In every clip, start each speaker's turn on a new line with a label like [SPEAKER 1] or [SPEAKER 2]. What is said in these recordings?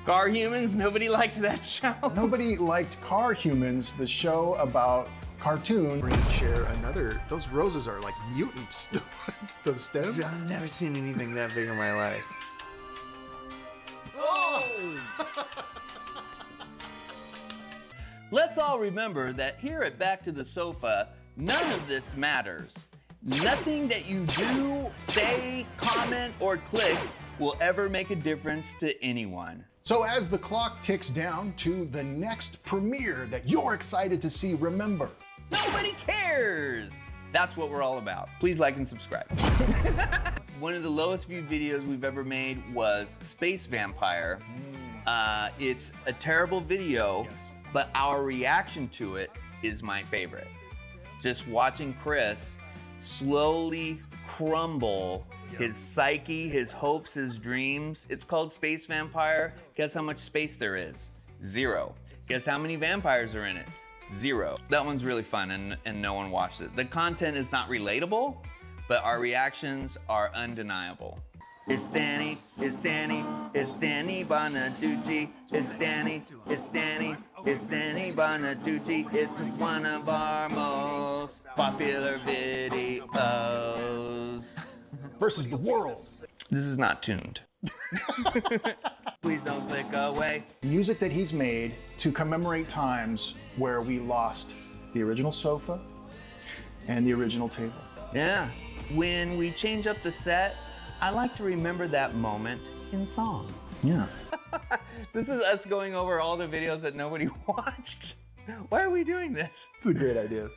[SPEAKER 1] Car Humans, nobody liked that show.
[SPEAKER 2] Nobody liked Car Humans, the show about cartoon.
[SPEAKER 3] Brain share another. Those roses are like mutants. Those stems.
[SPEAKER 4] I've never seen anything that big in my life.
[SPEAKER 1] Let's all remember that here at Back to the Sofa, none of this matters. Nothing that you do, say, comment, or click will ever make a difference to anyone.
[SPEAKER 2] So as the clock ticks down to the next premiere that you're excited to see, remember,
[SPEAKER 1] Nobody cares! That's what we're all about. Please like and subscribe. One of the lowest viewed videos we've ever made was Space Vampire. It's a terrible video, but our reaction to it is my favorite. Just watching Chris slowly crumble his psyche, his hopes, his dreams. It's called Space Vampire. Guess how much space there is? 0. Guess how many vampires are in it? 0. That one's really fun and no one watched it. The content is not relatable, but our reactions are undeniable. It's Danny, it's Danny, it's Danny Bonaducci. It's Danny, it's Danny, it's Danny Bonaducci. It's one of our most popular videos.
[SPEAKER 2] versus the world.
[SPEAKER 1] This is not tuned. Please don't click away.
[SPEAKER 2] Music that he's made to commemorate times where we lost the original sofa and the original table.
[SPEAKER 1] Yeah. When we change up the set, I like to remember that moment in song.
[SPEAKER 2] Yeah.
[SPEAKER 1] This is us going over all the videos that nobody watched. Why are we doing this?
[SPEAKER 2] It's a great idea.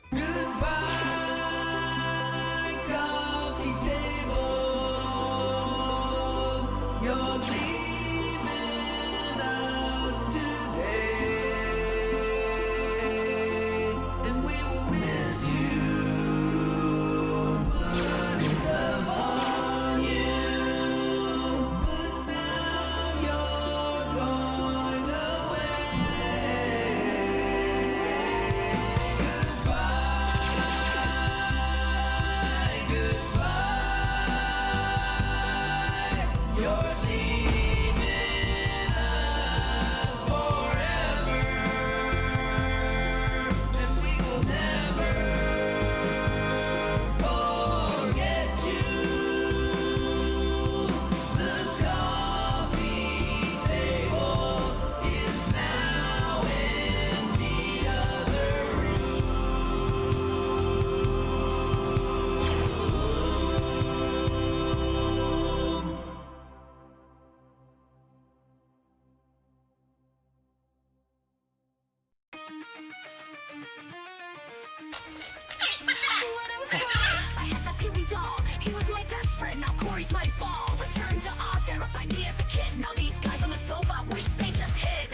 [SPEAKER 5] I had that Pee-wee doll. He was my best friend. Now Corey's my fall. Returned to Oz, terrified me as a kid. Now these guys on the sofa wish they just hid.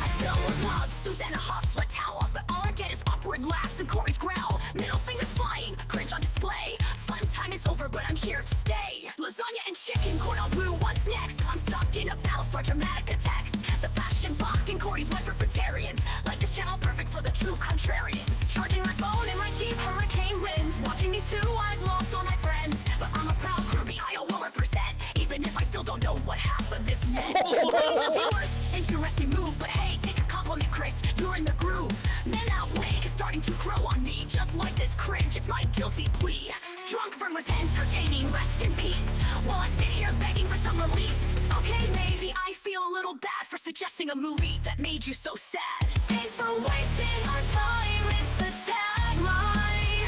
[SPEAKER 5] I still love Susanna Hoff's sweat towel, but all I get is awkward laughs and Corey's growl. Middle fingers flying, cringe on display. Fun time is over, but I'm here to stay. Lasagna and chicken, corn on blue. What's next? I'm stuck in a Battlestar Dramatica text. Sebastian Bach and Corey's wife are vegetarians. Like this channel, perfect for the true contrarians. Charging my phone in my Jeep Hurricane winds. Watching these two, I've lost all my friends. But I'm a proud groupie, I will represent. Even if I still don't know what half of this meant. Viewers, interesting move, but hey, take a compliment, Chris. You're in the groove. Men outweigh is starting to grow on me. Just like this cringe, it's my guilty plea. Drunk Fern was entertaining, rest in peace. While I sit here begging for some release. Okay, maybe I feel a little bad for suggesting a movie that made you so sad. Thanks for wasting our time, it's the tagline.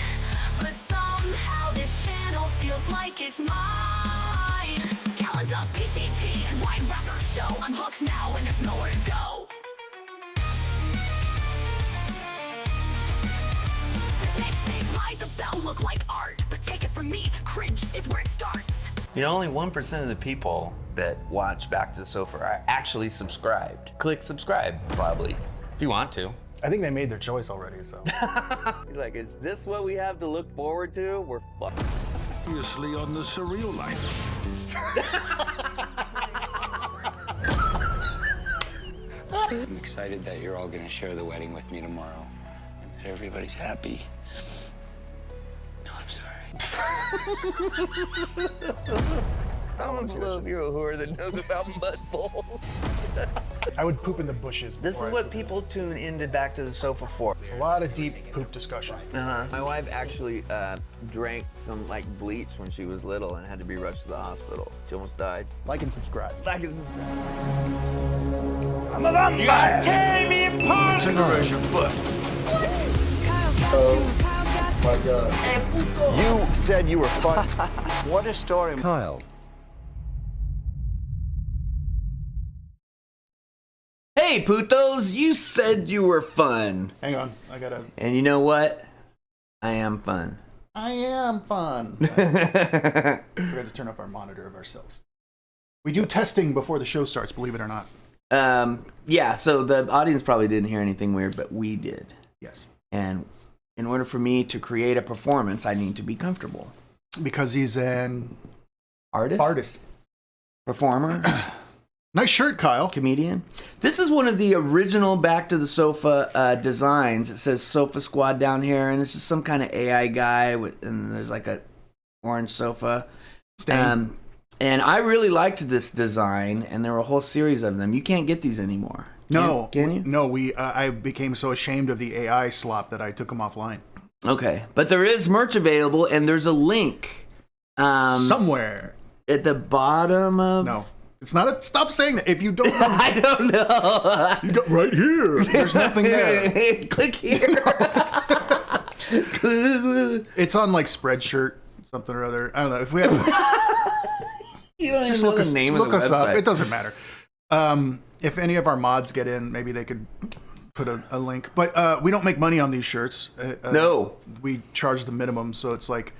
[SPEAKER 5] But somehow this channel feels like it's mine. Gallons of PCP and wine rapper show. I'm hooked now and there's nowhere to go. This makes Saved by the Bell look like art, but take it from me, cringe is where it starts.
[SPEAKER 1] You know, only 1% of the people that watch Back to the Sofa are actually subscribed. Click subscribe, probably, if you want to.
[SPEAKER 2] I think they made their choice already, so.
[SPEAKER 1] He's like, is this what we have to look forward to? We're fucked.
[SPEAKER 6] Obviously on the surreal life.
[SPEAKER 7] I'm excited that you're all gonna share the wedding with me tomorrow and that everybody's happy. No, I'm sorry.
[SPEAKER 1] I'm a slow hero whore that knows about mud bowls.
[SPEAKER 2] I would poop in the bushes.
[SPEAKER 1] This is
[SPEAKER 2] before I
[SPEAKER 1] what
[SPEAKER 2] poop.
[SPEAKER 1] people tune into Back to the Sofa for.
[SPEAKER 2] A lot of deep poop discussion.
[SPEAKER 1] My wife actually drank some like bleach when she was little and had to be rushed to the hospital. She almost died.
[SPEAKER 2] Like and subscribe.
[SPEAKER 1] Like and subscribe.
[SPEAKER 2] I'm a vampire.
[SPEAKER 6] Tear me apart!
[SPEAKER 2] My God. You said you were fun. What a story.
[SPEAKER 6] Kyle.
[SPEAKER 1] Hey, putos, you said you were fun.
[SPEAKER 2] Hang on, I gotta.
[SPEAKER 1] And you know what? I am fun.
[SPEAKER 2] I am fun. We got to turn up our monitor of ourselves. We do testing before the show starts, believe it or not.
[SPEAKER 1] Yeah, so the audience probably didn't hear anything weird, but we did.
[SPEAKER 2] Yes.
[SPEAKER 1] And in order for me to create a performance, I need to be comfortable.
[SPEAKER 2] Because he's an
[SPEAKER 1] Artist? Performer?
[SPEAKER 2] Nice shirt, Kyle.
[SPEAKER 1] Comedian? This is one of the original Back to the Sofa designs. It says Sofa Squad down here, and it's just some kind of AI guy, with, and there's like a orange sofa.
[SPEAKER 2] Stain.
[SPEAKER 1] And I really liked this design, and there were a whole series of them. You can't get these anymore.
[SPEAKER 2] No.
[SPEAKER 1] Can you?
[SPEAKER 2] No, I became so ashamed of the AI slop that I took them offline.
[SPEAKER 1] Okay. But there is merch available, and there's a link.
[SPEAKER 2] Somewhere.
[SPEAKER 1] At the bottom of...
[SPEAKER 2] No. It's not a... Stop saying that. If you don't know...
[SPEAKER 1] I don't know.
[SPEAKER 2] You got right here. There's nothing there.
[SPEAKER 1] Click here.
[SPEAKER 2] It's on like Spreadshirt, something or other. I don't know. If we have...
[SPEAKER 1] You don't
[SPEAKER 2] Just
[SPEAKER 1] even know
[SPEAKER 2] look
[SPEAKER 1] the
[SPEAKER 2] us,
[SPEAKER 1] name
[SPEAKER 2] look
[SPEAKER 1] of the
[SPEAKER 2] us
[SPEAKER 1] website.
[SPEAKER 2] up. It doesn't matter. If any of our mods get in, maybe they could put a link. But we don't make money on these shirts.
[SPEAKER 1] No.
[SPEAKER 2] We charge the minimum, so it's like,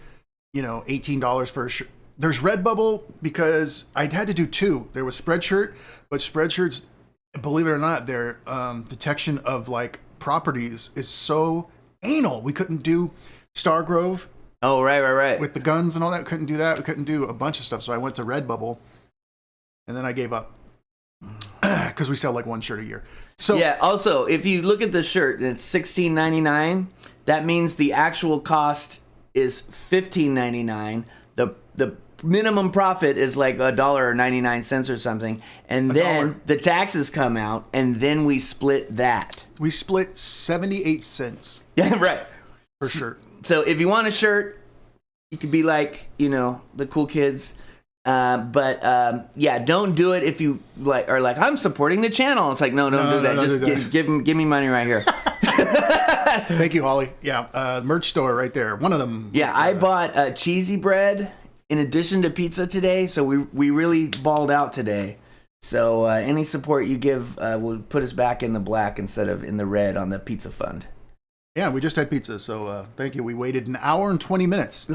[SPEAKER 2] $18 for a shirt. There's Redbubble because I had to do two. There was Spreadshirt, but Spreadshirt's, believe it or not, their detection of like properties is so anal. We couldn't do Stargrove.
[SPEAKER 1] Oh, right.
[SPEAKER 2] With the guns and all that, couldn't do that. We couldn't do a bunch of stuff. So I went to Redbubble, and then I gave up because we sell like one shirt a year. So
[SPEAKER 1] Yeah, also, if you look at the shirt and it's $16.99, that means the actual cost is $15.99. The minimum profit is like $1.99 or something, and then
[SPEAKER 2] $1.
[SPEAKER 1] the taxes come out, and then we split that.
[SPEAKER 2] we split 78 cents
[SPEAKER 1] Yeah, right.
[SPEAKER 2] per shirt.
[SPEAKER 1] So if you want a shirt, you could be like, the cool kids. But don't do it if you are like, I'm supporting the channel. It's like, no, don't do that. Just give me money right here.
[SPEAKER 2] Thank you, Holly. Yeah, merch store right there. One of them.
[SPEAKER 1] Yeah, I bought cheesy bread in addition to pizza today, so we really balled out today. So any support you give will put us back in the black instead of in the red on the pizza fund.
[SPEAKER 2] Yeah, we just had pizza, so thank you. We waited an hour and 20 minutes.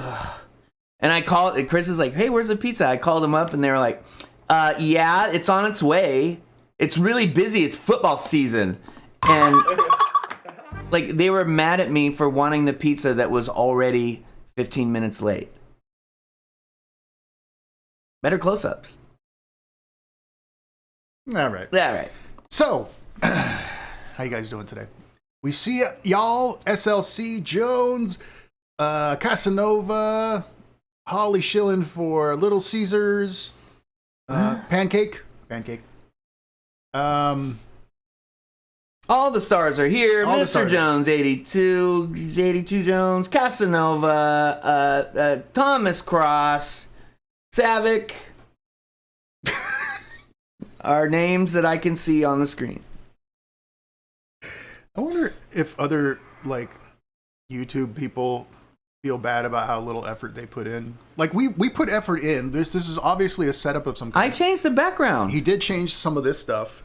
[SPEAKER 1] And I called, Chris is like, hey, where's the pizza? I called him up and they were like, yeah, it's on its way. It's really busy. It's football season. And like they were mad at me for wanting the pizza that was already 15 minutes late. Better close-ups.
[SPEAKER 2] All right.
[SPEAKER 1] Yeah, right.
[SPEAKER 2] So, how you guys doing today? We see y'all, SLC, Jones, Casanova, Holly Schilling for Little Caesars, Pancake.
[SPEAKER 1] All the stars are here.
[SPEAKER 2] All the
[SPEAKER 1] Mr.
[SPEAKER 2] stars.
[SPEAKER 1] Jones, 82 Jones, Casanova, Thomas Cross, Savick. Are names that I can see on the screen.
[SPEAKER 2] I wonder if other like YouTube people feel bad about how little effort they put in. Like we put effort in. This is obviously a setup of some kind.
[SPEAKER 1] I changed the background.
[SPEAKER 2] He did change some of this stuff,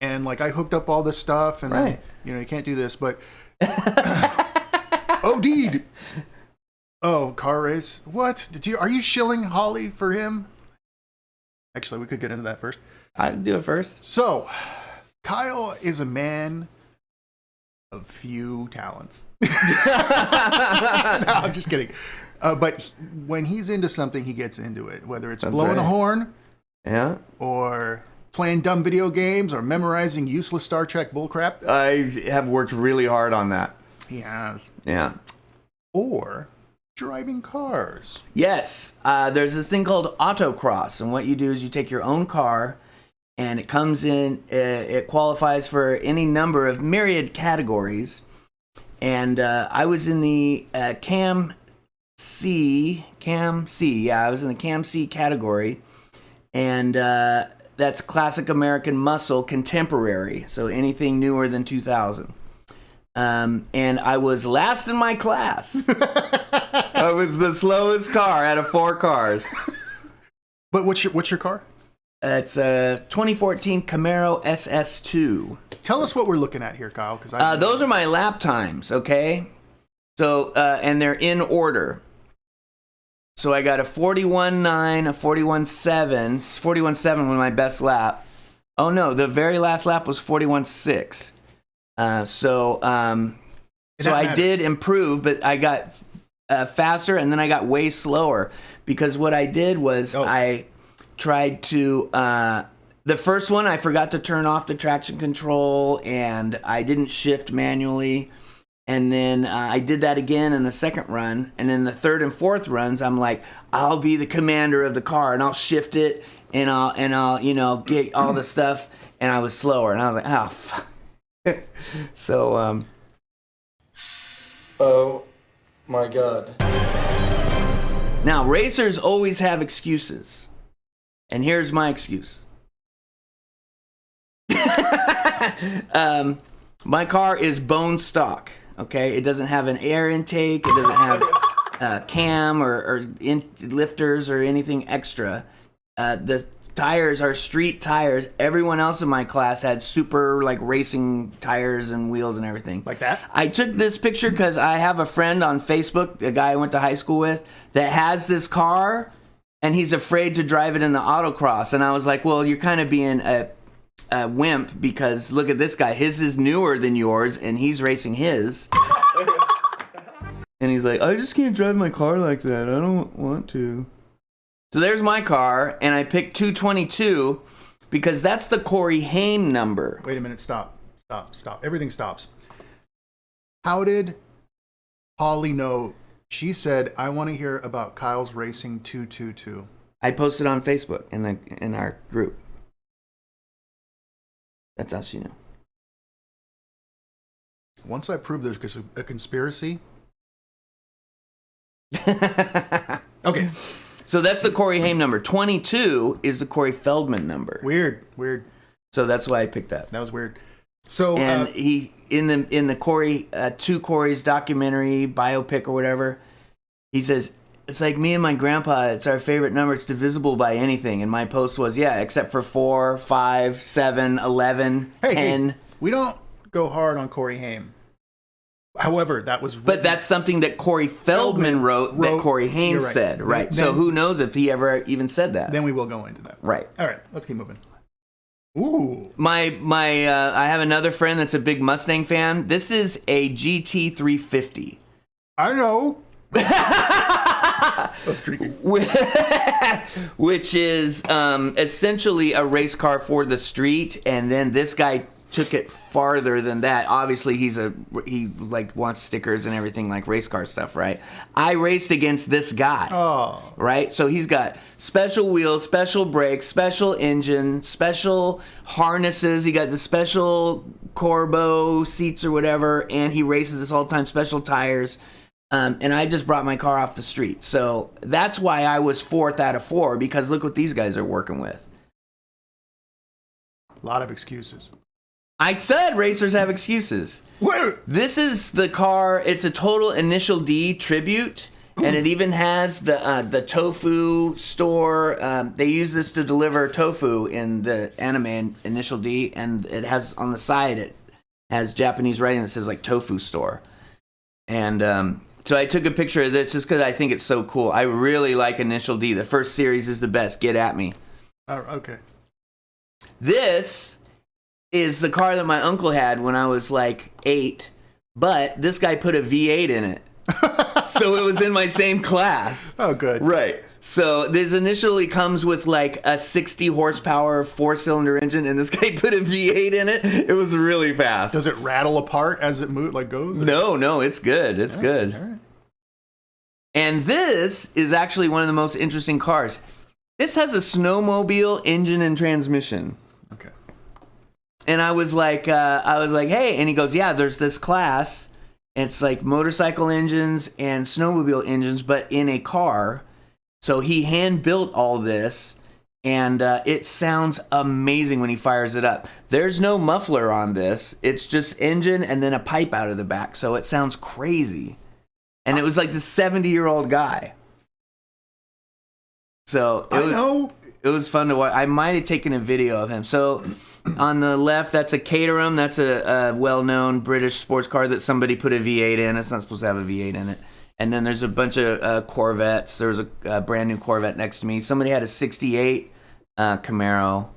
[SPEAKER 2] and like I hooked up all this stuff, and
[SPEAKER 1] Right.
[SPEAKER 2] then, you can't do this, but oh, dude. Oh, car race. What? Are you shilling Holly for him? Actually, we could get into that first.
[SPEAKER 1] I'd do it first.
[SPEAKER 2] So, Kyle is a man of few talents. No, I'm just kidding. But when he's into something, he gets into it. Whether it's
[SPEAKER 1] That's
[SPEAKER 2] blowing a
[SPEAKER 1] right.
[SPEAKER 2] horn,
[SPEAKER 1] Yeah.
[SPEAKER 2] or playing dumb video games, or memorizing useless Star Trek bullcrap.
[SPEAKER 1] I have worked really hard on that.
[SPEAKER 2] He has.
[SPEAKER 1] Yeah.
[SPEAKER 2] Or driving cars.
[SPEAKER 1] Yes, there's this thing called autocross, and what you do is you take your own car, and it comes in. It qualifies for any number of myriad categories, and I was in the Cam C. Yeah, I was in the Cam C category, and that's classic American muscle contemporary. So anything newer than 2000. And I was last in my class. I was the slowest car out of 4 cars.
[SPEAKER 2] But what's your car?
[SPEAKER 1] It's a 2014 Camaro SS2.
[SPEAKER 2] Tell us what we're looking at here, Kyle. Because
[SPEAKER 1] Those are my lap times, okay? So, and they're in order. So I got a 41.9, a 41.7. 41.7 was my best lap. Oh no, the very last lap was 41.6. So I did improve, but I got faster, and then I got way slower because what I did was I tried to. The first one, I forgot to turn off the traction control, and I didn't shift manually. And then I did that again in the second run, and in the third and fourth runs, I'm like, I'll be the commander of the car, and I'll shift it, and I'll get all the stuff. And I was slower, and I was like, oh, fuck. So,
[SPEAKER 8] oh my God.
[SPEAKER 1] Now, racers always have excuses. And here's my excuse. My car is bone stock, okay? It doesn't have an air intake. It doesn't have cam or lifters or anything extra. The tires are street tires. Everyone else in my class had super like racing tires and wheels and everything.
[SPEAKER 2] Like that?
[SPEAKER 1] I took this picture because I have a friend on Facebook, a guy I went to high school with, that has this car and he's afraid to drive it in the autocross. And I was like, well, you're kind of being a wimp because look at this guy. His is newer than yours and he's racing his. And he's like, I just can't drive my car like that. I don't want to. So there's my car, and I picked 222 because that's the Corey Haim number.
[SPEAKER 2] Wait a minute, stop. Everything stops. How did Holly know? She said, I want to hear about Kyle's Racing 222.
[SPEAKER 1] I posted on Facebook in our group. That's how she knew.
[SPEAKER 2] Once I prove there's a conspiracy. Okay.
[SPEAKER 1] So that's the Corey Haim number. 22 is the Corey Feldman number.
[SPEAKER 2] Weird.
[SPEAKER 1] So that's why I picked that.
[SPEAKER 2] That was weird. So
[SPEAKER 1] and he in the Corey Two Corey's documentary biopic or whatever, he says it's like me and my grandpa. It's our favorite number. It's divisible by anything. And my post was except for 4, 5, 7, 11, 10.
[SPEAKER 2] Hey, we don't go hard on Corey Haim. However, that was...
[SPEAKER 1] But that's something that Corey Feldman wrote that Corey Haim said, right?
[SPEAKER 2] Then,
[SPEAKER 1] so who knows if he ever even said that.
[SPEAKER 2] Then we will go into that.
[SPEAKER 1] Right.
[SPEAKER 2] All right, let's keep moving. Ooh.
[SPEAKER 1] I have another friend that's a big Mustang fan. This is a GT350.
[SPEAKER 2] I know. I was drinking.
[SPEAKER 1] Which is essentially a race car for the street, and then this guy took it farther than that. Obviously, he wants stickers and everything like race car stuff, right? I raced against this guy.
[SPEAKER 2] Oh.
[SPEAKER 1] Right? So he's got special wheels, special brakes, special engine, special harnesses. He got the special Corbo seats or whatever, and he races this all the time, special tires. And I just brought my car off the street. So that's why I was 4th out of 4, because look what these guys are working with.
[SPEAKER 2] A lot of excuses.
[SPEAKER 1] I said racers have excuses.
[SPEAKER 2] Wait.
[SPEAKER 1] This is the car. It's a total Initial D tribute, and it even has the tofu store. They use this to deliver tofu in the anime Initial D, and it has on the side, it has Japanese writing that says like tofu store. And so I took a picture of this just because I think it's so cool. I really like Initial D. The first series is the best. Get at me.
[SPEAKER 2] Okay.
[SPEAKER 1] This is the car that my uncle had when I was like 8, but this guy put a V8 in it. So it was in my same class.
[SPEAKER 2] Oh, good.
[SPEAKER 1] Right. So this initially comes with like a 60 horsepower 4-cylinder engine, and this guy put a V8 in it. It was really fast.
[SPEAKER 2] Does it rattle apart as it goes?
[SPEAKER 1] No, it's good. It's good.
[SPEAKER 2] All right.
[SPEAKER 1] And this is actually one of the most interesting cars. This has a snowmobile engine and transmission.
[SPEAKER 2] Okay.
[SPEAKER 1] And I was like, hey, and he goes, yeah, there's this class. It's like motorcycle engines and snowmobile engines, but in a car. So he hand built all this, and it sounds amazing when he fires it up. There's no muffler on this. It's just engine and then a pipe out of the back. So it sounds crazy. And it was like this 70-year-old guy. So it was fun to watch. I might have taken a video of him. So on the left, that's a Caterham. That's a well-known British sports car that somebody put a V8 in. It's not supposed to have a V8 in it. And then there's a bunch of Corvettes. There was a brand new Corvette next to me. Somebody had a 68 Camaro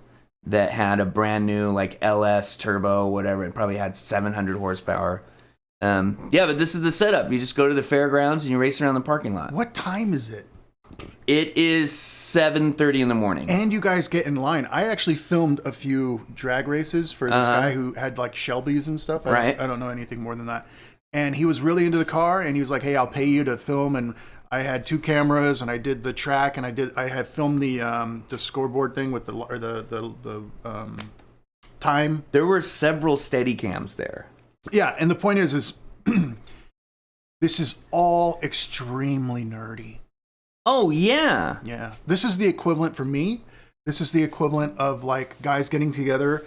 [SPEAKER 1] that had a brand new like LS turbo, whatever. It probably had 700 horsepower. Yeah, but this is the setup. You just go to the fairgrounds and you race around the parking lot.
[SPEAKER 2] What time is it?
[SPEAKER 1] It is 7:30 in the morning.
[SPEAKER 2] And you guys get in line. I actually filmed a few drag races for this guy who had like Shelbys and stuff. I don't know anything more than that. And he was really into the car, and he was like, "Hey, I'll pay you to film." And I had 2 cameras, and I did the track, and I had filmed the scoreboard thing with the time.
[SPEAKER 1] There were several steady cams there.
[SPEAKER 2] Yeah, and the point is this is all extremely nerdy.
[SPEAKER 1] Oh, yeah.
[SPEAKER 2] Yeah. This is the equivalent for me. This is the equivalent of like guys getting together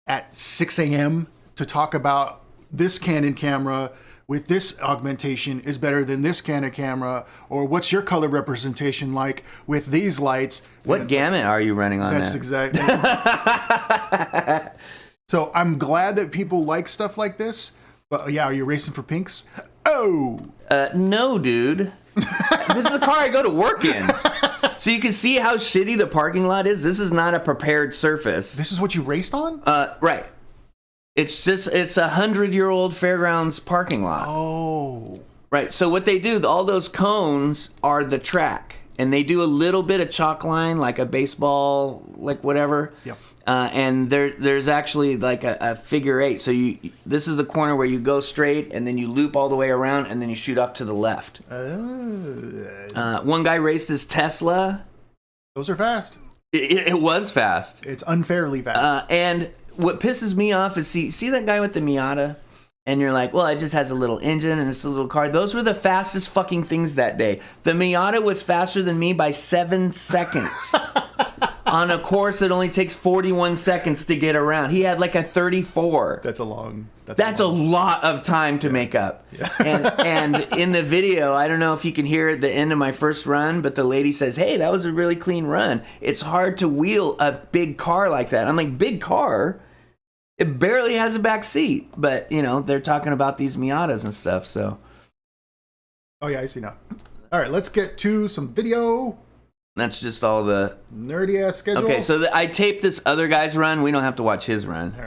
[SPEAKER 2] at 6 a.m. to talk about this Canon camera with this augmentation is better than this Canon camera, or what's your color representation like with these lights.
[SPEAKER 1] What gamut are you running on
[SPEAKER 2] That's
[SPEAKER 1] that?
[SPEAKER 2] exactly. So I'm glad that people like stuff like this. But yeah, are you racing for pinks? Oh!
[SPEAKER 1] No, dude. This is the car I go to work in. So you can see how shitty the parking lot is. This is not a prepared surface.
[SPEAKER 2] This is what you raced on?
[SPEAKER 1] Right. It's a 100-year-old fairgrounds parking lot.
[SPEAKER 2] Oh.
[SPEAKER 1] Right. So what they do, all those cones are the track. And they do a little bit of chalk line, like a baseball, like whatever.
[SPEAKER 2] Yep.
[SPEAKER 1] And there's actually like a figure 8. So this is the corner where you go straight, and then you loop all the way around, and then you shoot off to the left. One guy raced his Tesla.
[SPEAKER 2] Those are fast.
[SPEAKER 1] It was fast.
[SPEAKER 2] It's unfairly fast.
[SPEAKER 1] And what pisses me off is see that guy with the Miata? And you're like, well, it just has a little engine and it's a little car. Those were the fastest fucking things that day. The Miata was faster than me by 7 seconds on a course that only takes 41 seconds to get around. He had like a 34.
[SPEAKER 2] That's a long.
[SPEAKER 1] That's a lot of time to make up. Yeah. And in the video, I don't know if you can hear at the end of my first run, but the lady says, hey, that was a really clean run. It's hard to wheel a big car like that. I'm like, big car? It barely has a back seat, but you know, they're talking about these Miatas and stuff, so.
[SPEAKER 2] Oh yeah, I see now. All right, let's get to some video.
[SPEAKER 1] That's just all the
[SPEAKER 2] nerdy ass schedule.
[SPEAKER 1] Okay, so I taped this other guy's run. We don't have to watch his run.
[SPEAKER 2] All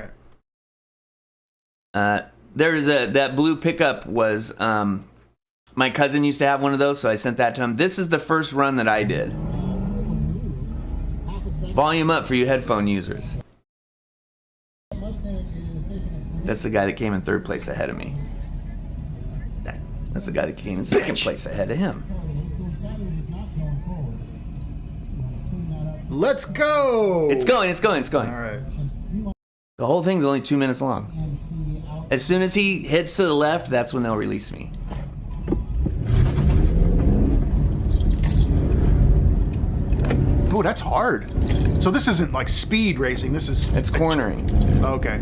[SPEAKER 1] right. There's that blue pickup was my cousin used to have one of those, so I sent that to him. This is the first run that I did. Volume up for you headphone users. That's the guy that came in 3rd place ahead of me. That's the guy that came in 2nd place ahead of him.
[SPEAKER 2] Let's go!
[SPEAKER 1] It's going.
[SPEAKER 2] All right.
[SPEAKER 1] The whole thing's only 2 minutes long. As soon as he hits to the left, that's when they'll release me.
[SPEAKER 2] Oh, that's hard. So this isn't like speed racing. It's
[SPEAKER 1] cornering.
[SPEAKER 2] Okay.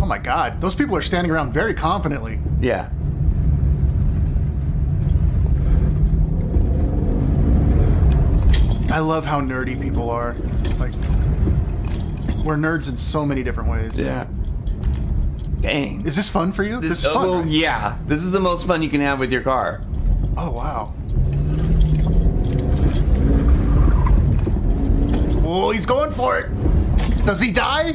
[SPEAKER 2] Oh my God, those people are standing around very confidently.
[SPEAKER 1] Yeah.
[SPEAKER 2] I love how nerdy people are. Like, we're nerds in so many different ways.
[SPEAKER 1] Yeah. Dang.
[SPEAKER 2] Is this fun for you? This is fun, right?
[SPEAKER 1] Yeah. This is the most fun you can have with your car.
[SPEAKER 2] Oh, wow. Oh, he's going for it. Does he die?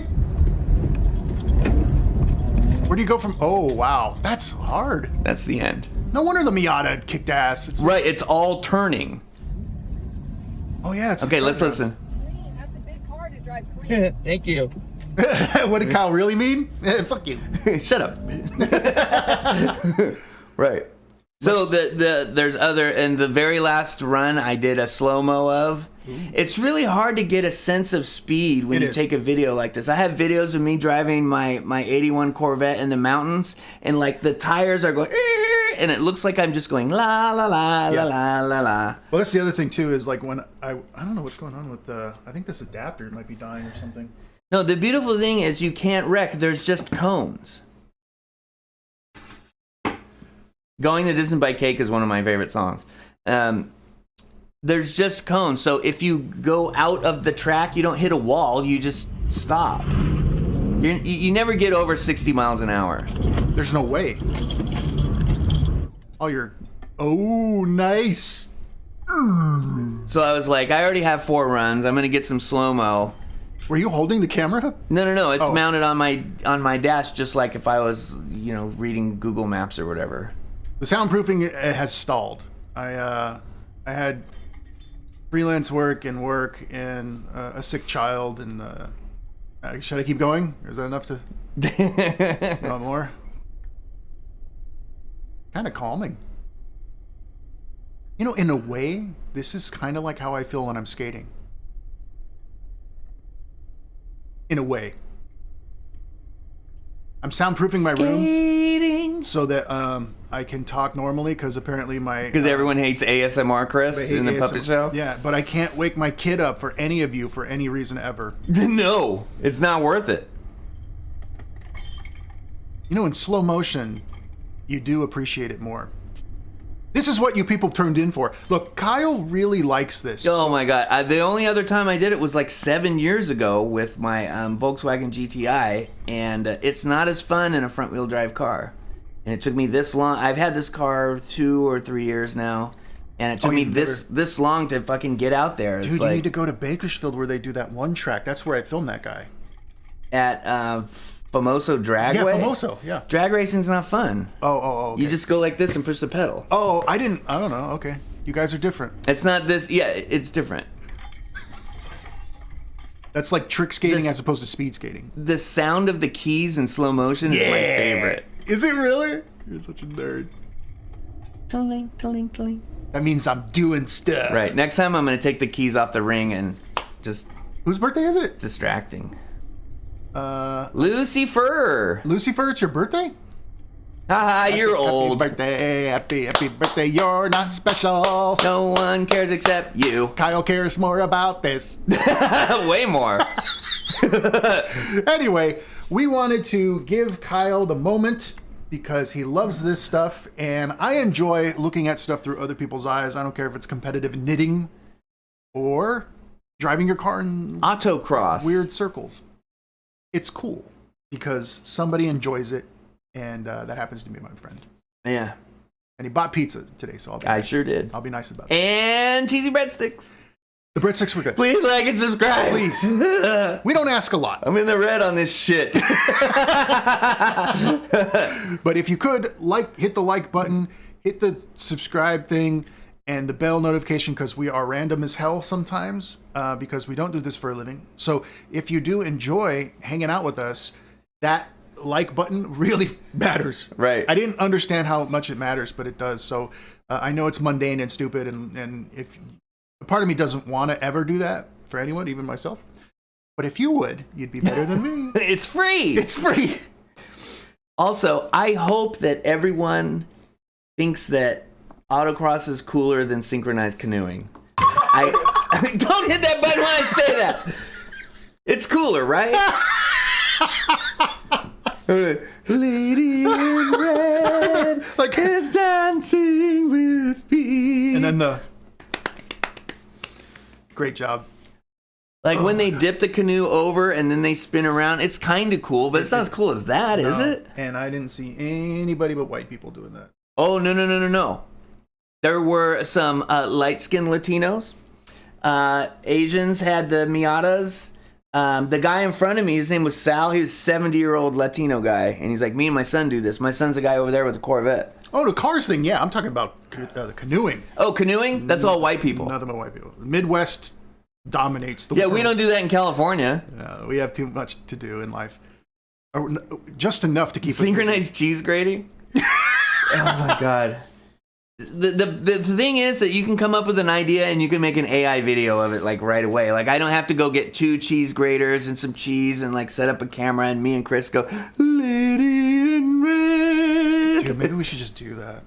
[SPEAKER 2] Where do you go from? Oh, wow. That's hard.
[SPEAKER 1] That's the end.
[SPEAKER 2] No wonder the Miata kicked ass. It's
[SPEAKER 1] right. It's all turning.
[SPEAKER 2] Oh, yeah. It's
[SPEAKER 1] okay, let's listen.
[SPEAKER 9] That's a big car to drive clean.
[SPEAKER 8] Thank you.
[SPEAKER 2] What did Kyle really mean? Fuck you.
[SPEAKER 1] Shut up. Right. So there's other, and the very last run I did a slow-mo of. It's really hard to get a sense of speed when
[SPEAKER 2] It
[SPEAKER 1] you
[SPEAKER 2] is.
[SPEAKER 1] take a video like this. I have videos of me driving my 81 Corvette in the mountains, and like the tires are going, and it looks like I'm just going la la la
[SPEAKER 2] Yeah.
[SPEAKER 1] la la la la.
[SPEAKER 2] Well, that's the other thing too. Is like when I don't know what's going on with the. I think this adapter might be dying or something.
[SPEAKER 1] No, the beautiful thing is you can't wreck. There's just cones. Going the Distance by Cake is one of my favorite songs. There's just cones, so if you go out of the track, you don't hit a wall, you just stop. You never get over 60 miles an hour.
[SPEAKER 2] There's no way. Oh, nice.
[SPEAKER 1] So I was like, I already have 4 runs. I'm gonna get some slow-mo.
[SPEAKER 2] Were you holding the camera?
[SPEAKER 1] No. It's
[SPEAKER 2] Oh.
[SPEAKER 1] mounted on my dash, just like if I was, reading Google Maps or whatever.
[SPEAKER 2] The soundproofing has stalled. I had freelance work and a sick child and should I keep going? Or is that enough to? Want more? Kind of calming. In a way, this is kind of like how I feel when I'm skating. In a way. I'm soundproofing my room so that I can talk normally because apparently
[SPEAKER 1] Because everyone hates ASMR Chris
[SPEAKER 2] they hate
[SPEAKER 1] in the
[SPEAKER 2] ASMR.
[SPEAKER 1] puppet show?
[SPEAKER 2] Yeah, but I can't wake my kid up for any of you for any reason ever.
[SPEAKER 1] No, it's not worth it.
[SPEAKER 2] In slow motion, you do appreciate it more. This is what you people turned in for. Look, Kyle really likes this.
[SPEAKER 1] Oh my god! The only other time I did it was like 7 years ago with my Volkswagen GTI, and it's not as fun in a front-wheel drive car. And it took me this long. I've had this car 2 or 3 years now, and it took me this long to fucking get out there.
[SPEAKER 2] Dude,
[SPEAKER 1] It's
[SPEAKER 2] you
[SPEAKER 1] like
[SPEAKER 2] need to go to Bakersfield where they do that one track. That's where I filmed that guy.
[SPEAKER 1] at Famoso Dragway.
[SPEAKER 2] Yeah, Famoso, yeah.
[SPEAKER 1] Drag racing's not fun.
[SPEAKER 2] Oh, okay.
[SPEAKER 1] You just go like this and push the pedal.
[SPEAKER 2] Oh, I don't know. Okay. You guys are different.
[SPEAKER 1] It's not this. Yeah, it's different.
[SPEAKER 2] That's like trick skating
[SPEAKER 1] This-
[SPEAKER 2] as opposed to speed skating.
[SPEAKER 1] The sound of the keys in slow motion is my favorite.
[SPEAKER 2] Is it really? You're such a nerd.
[SPEAKER 1] Tling, tling, tling.
[SPEAKER 2] That means I'm doing stuff.
[SPEAKER 1] Right. Next time I'm gonna take the keys off the ring and just
[SPEAKER 2] Whose birthday is it?
[SPEAKER 1] distracting. Lucifer.
[SPEAKER 2] Lucifer, it's your birthday?
[SPEAKER 1] Haha, you're old.
[SPEAKER 2] Happy birthday, happy birthday, you're not special.
[SPEAKER 1] No one cares except you.
[SPEAKER 2] Kyle cares more about this.
[SPEAKER 1] Way more.
[SPEAKER 2] Anyway, we wanted to give Kyle the moment because he loves this stuff, and I enjoy looking at stuff through other people's eyes. I don't care if it's competitive knitting or driving your car in
[SPEAKER 1] Autocross.
[SPEAKER 2] weird circles. It's cool because somebody enjoys it, and that happens to be my friend.
[SPEAKER 1] Yeah.
[SPEAKER 2] And he bought pizza today, so I'll be
[SPEAKER 1] I
[SPEAKER 2] nice.
[SPEAKER 1] sure did.
[SPEAKER 2] I'll be nice about it.
[SPEAKER 1] And cheesy breadsticks.
[SPEAKER 2] The breadsticks were good.
[SPEAKER 1] Please like and subscribe.
[SPEAKER 2] Please. We don't ask a lot.
[SPEAKER 1] I'm in the red on this shit.
[SPEAKER 2] But if you could, hit the like button, hit the subscribe thing, and the bell notification, because we are random as hell sometimes, because we don't do this for a living. So if you do enjoy hanging out with us, that like button really matters.
[SPEAKER 1] Right.
[SPEAKER 2] I didn't understand how much it matters, but it does. So I know it's mundane and stupid, and if part of me doesn't want to ever do that for anyone, even myself. But if you would, you'd be better than me.
[SPEAKER 1] It's free.
[SPEAKER 2] It's free.
[SPEAKER 1] Also, I hope that everyone thinks that autocross is cooler than synchronized canoeing. Don't hit that button when I say that. It's cooler, right? Lady in red
[SPEAKER 2] Like-
[SPEAKER 1] is dancing with me.
[SPEAKER 2] And then the great job.
[SPEAKER 1] Like when they dip the canoe over and then they spin around, it's kind of cool, but it's not as cool as that, is
[SPEAKER 2] No.
[SPEAKER 1] it?
[SPEAKER 2] And I didn't see anybody but white people doing that.
[SPEAKER 1] Oh, no. There were some light-skinned Latinos. Asians had the Miatas. The guy in front of me, his name was Sal. He was a 70-year-old Latino guy. And he's like, me and my son do this. My son's the guy over there with the Corvette.
[SPEAKER 2] Oh, the cars thing, yeah. I'm talking about the canoeing.
[SPEAKER 1] Oh, canoeing? That's all white people.
[SPEAKER 2] Nothing but white people. The Midwest dominates the
[SPEAKER 1] Yeah,
[SPEAKER 2] world.
[SPEAKER 1] we don't do that in California.
[SPEAKER 2] We have too much to do in life. Or, just enough to keep us busy.
[SPEAKER 1] Synchronized cheese grating? Oh, my God. The thing is that you can come up with an idea and you can make an AI video of it like right away. Like I don't have to go get 2 cheese graters and some cheese and like set up a camera and me and Chris go, Lady in Red.
[SPEAKER 2] Dude, maybe we should just do that.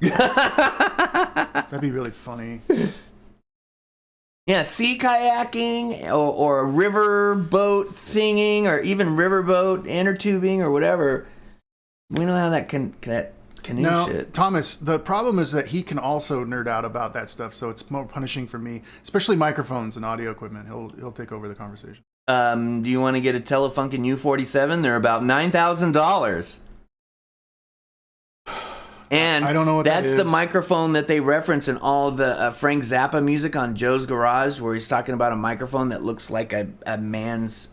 [SPEAKER 2] That'd be really funny.
[SPEAKER 1] Yeah, sea kayaking or river boat thinging or even riverboat inner tubing or whatever. We know how that canoe shit.
[SPEAKER 2] Thomas, the problem is that he can also nerd out about that stuff, so it's more punishing for me, especially microphones and audio equipment. He'll take over the conversation.
[SPEAKER 1] Do you want to get a Telefunken U47? They're about $9,000. And
[SPEAKER 2] I don't know what
[SPEAKER 1] that's
[SPEAKER 2] that
[SPEAKER 1] the
[SPEAKER 2] is.
[SPEAKER 1] microphone that they reference in all the Frank Zappa music on Joe's Garage, where he's talking about a microphone that looks like a man's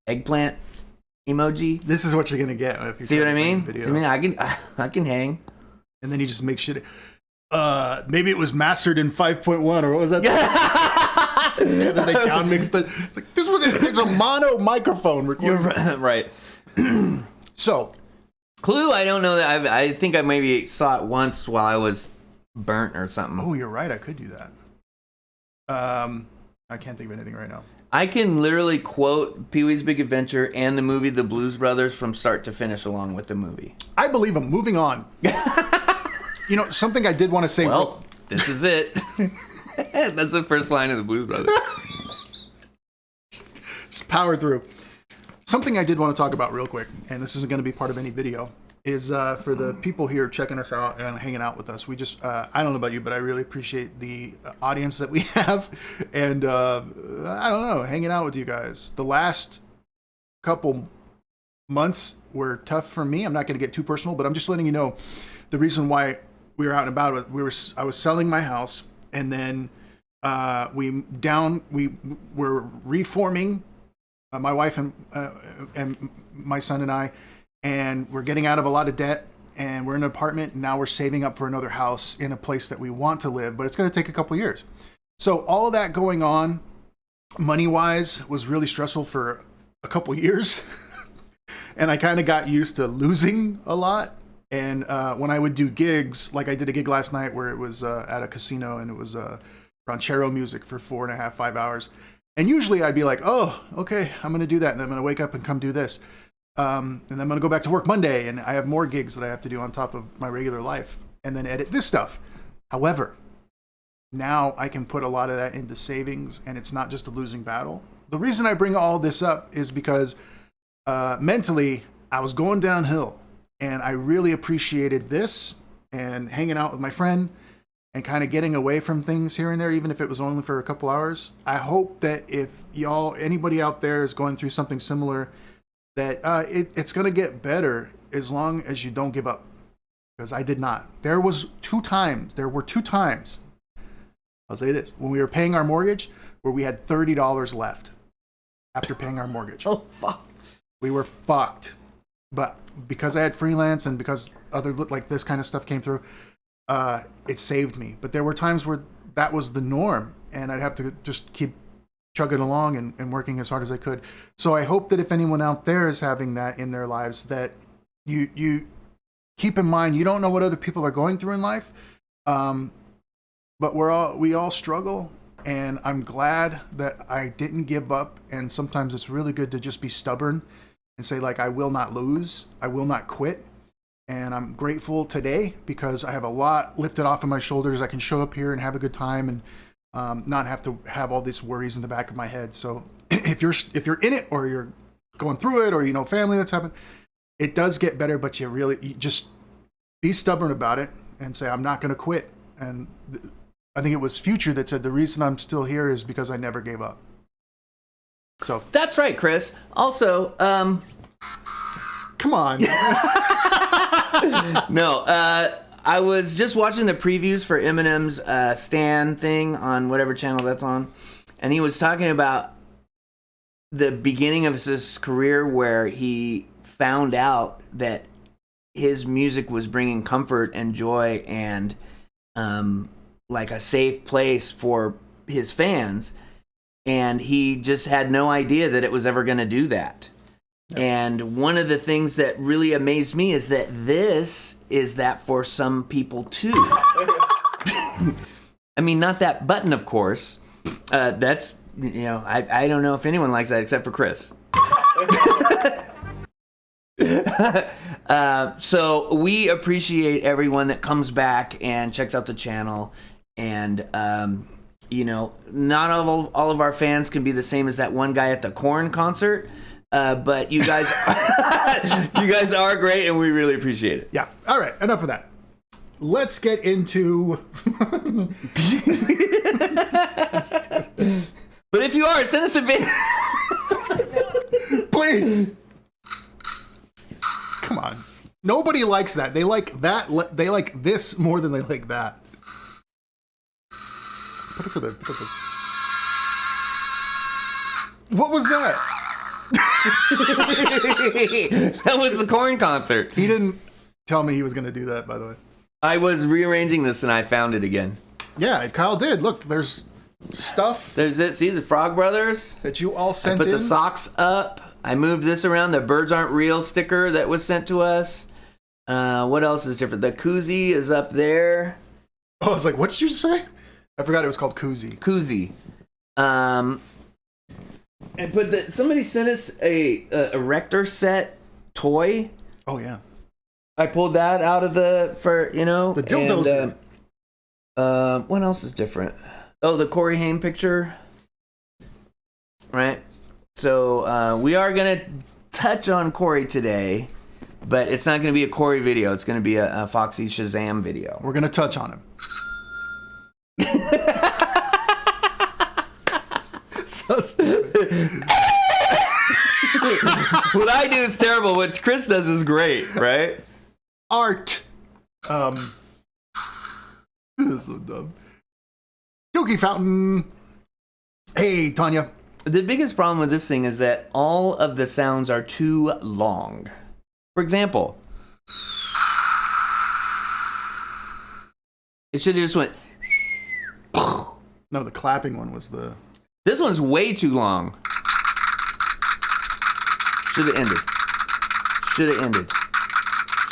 [SPEAKER 1] eggplant emoji.
[SPEAKER 2] This is what you're gonna get if you
[SPEAKER 1] See what I
[SPEAKER 2] try to play
[SPEAKER 1] mean?
[SPEAKER 2] the
[SPEAKER 1] See
[SPEAKER 2] video.
[SPEAKER 1] what I mean? I can hang.
[SPEAKER 2] And then he just makes shit. Maybe it was mastered in 5.1 or what was that? And then they downmixed it. It's like it's a mono microphone recording.
[SPEAKER 1] You're right.
[SPEAKER 2] So,
[SPEAKER 1] Clue, I don't know that. I think I maybe saw it once while I was burnt or something.
[SPEAKER 2] oh, you're right. I could do that. I can't think of anything right now.
[SPEAKER 1] I can literally quote Pee-wee's Big Adventure and the movie The Blues Brothers from start to finish along with the movie.
[SPEAKER 2] I believe him. Moving on. You know, something I did want to say.
[SPEAKER 1] Well, this is it. That's the first line of the Blues Brothers.
[SPEAKER 2] Just power through. Something I did want to talk about real quick, and this isn't going to be part of any video, is for the people here checking us out and hanging out with us. We just, I don't know about you, but I really appreciate the audience that we have, and I don't know, hanging out with you guys. The last couple months were tough for me. I'm not going to get too personal, but I'm just letting you know the reason why we were out and about. I was selling my house, and then we were reforming. My wife and my son and I, and we're getting out of a lot of debt, and we're in an apartment, and now we're saving up for another house in a place that we want to live, but it's going to take a couple years. So all of that going on, money-wise, was really stressful for a couple years, and I kind of got used to losing a lot. And when I would do gigs, like I did a gig last night where it was at a casino, and it was ranchero music for 4.5, 5 hours. And usually I'd be like, oh, okay, I'm going to do that. And then I'm going to wake up and come do this. And then I'm going to go back to work Monday. And I have more gigs that I have to do on top of my regular life. And then edit this stuff. However, now I can put a lot of that into savings. And it's not just a losing battle. The reason I bring all this up is because mentally I was going downhill. And I really appreciated this and hanging out with my friend. And kind of getting away from things here and there, even if it was only for a couple hours. I hope that if anybody out there is going through something similar, that it's going to get better as long as you don't give up. Because I did not. There were two times, I'll say this, when we were paying our mortgage, where we had $30 left after paying our mortgage.
[SPEAKER 1] Oh, fuck.
[SPEAKER 2] We were fucked. But because I had freelance and because other like this kind of stuff came through, it saved me. But there were times where that was the norm, and I'd have to just keep chugging along and working as hard as I could. So I hope that if anyone out there is having that in their lives, that you keep in mind, you don't know what other people are going through in life, but we all struggle, and I'm glad that I didn't give up. And sometimes it's really good to just be stubborn and say, like, I will not lose, I will not quit. And I'm grateful today because I have a lot lifted off of my shoulders. I can show up here and have a good time and not have to have all these worries in the back of my head. So if you're in it, or you're going through it, or you know family that's happened, it does get better. But you just be stubborn about it and say, I'm not going to quit. And I think it was Future that said the reason I'm still here is because I never gave up. So
[SPEAKER 1] That's right, Chris. Also,
[SPEAKER 2] come on.
[SPEAKER 1] No, I was just watching the previews for Eminem's Stan thing on whatever channel that's on, and he was talking about the beginning of his career where he found out that his music was bringing comfort and joy and like a safe place for his fans, and he just had no idea that it was ever going to do that. And one of the things that really amazed me is that this is that for some people too. I mean, not that button, of course. That's, I don't know if anyone likes that except for Chris. So we appreciate everyone that comes back and checks out the channel. And, not all of our fans can be the same as that one guy at the Korn concert. But you guys, you guys are great, and we really appreciate it.
[SPEAKER 2] Yeah. All right. Enough of that. Let's get into.
[SPEAKER 1] But if you are, send us a video.
[SPEAKER 2] Please. Come on. Nobody likes that. They like that. They like this more than they like that. Put it to the. What was that?
[SPEAKER 1] That was the Korn concert.
[SPEAKER 2] He didn't tell me he was going to do that, by the way.
[SPEAKER 1] I was rearranging this and I found it again.
[SPEAKER 2] Yeah, Kyle did. Look, there's stuff
[SPEAKER 1] There's it. See the Frog Brothers?
[SPEAKER 2] that you all
[SPEAKER 1] I
[SPEAKER 2] sent
[SPEAKER 1] put
[SPEAKER 2] in.
[SPEAKER 1] the socks up. I moved this around. The birds aren't real sticker that was sent to us. What else is different? The koozie is up there.
[SPEAKER 2] I was like, what did you say? I forgot it was called koozie.
[SPEAKER 1] Koozie. And somebody sent us a Erector set toy.
[SPEAKER 2] Oh, yeah.
[SPEAKER 1] I pulled that out of the
[SPEAKER 2] dildos.
[SPEAKER 1] What else is different? Oh, the Corey Haim picture. Right. So we are gonna touch on Corey today, but it's not gonna be a Corey video. It's gonna be a Foxy Shazam video.
[SPEAKER 2] We're going to touch on him. So stupid.
[SPEAKER 1] What I do is terrible. What Chris does is great, right?
[SPEAKER 2] Art. This is so dumb. Dookie Fountain. Hey, Tanya.
[SPEAKER 1] The biggest problem with this thing is that all of the sounds are too long. For example, it should have just went.
[SPEAKER 2] No, the clapping one was the...
[SPEAKER 1] This one's way too long. Should have ended. Should have ended.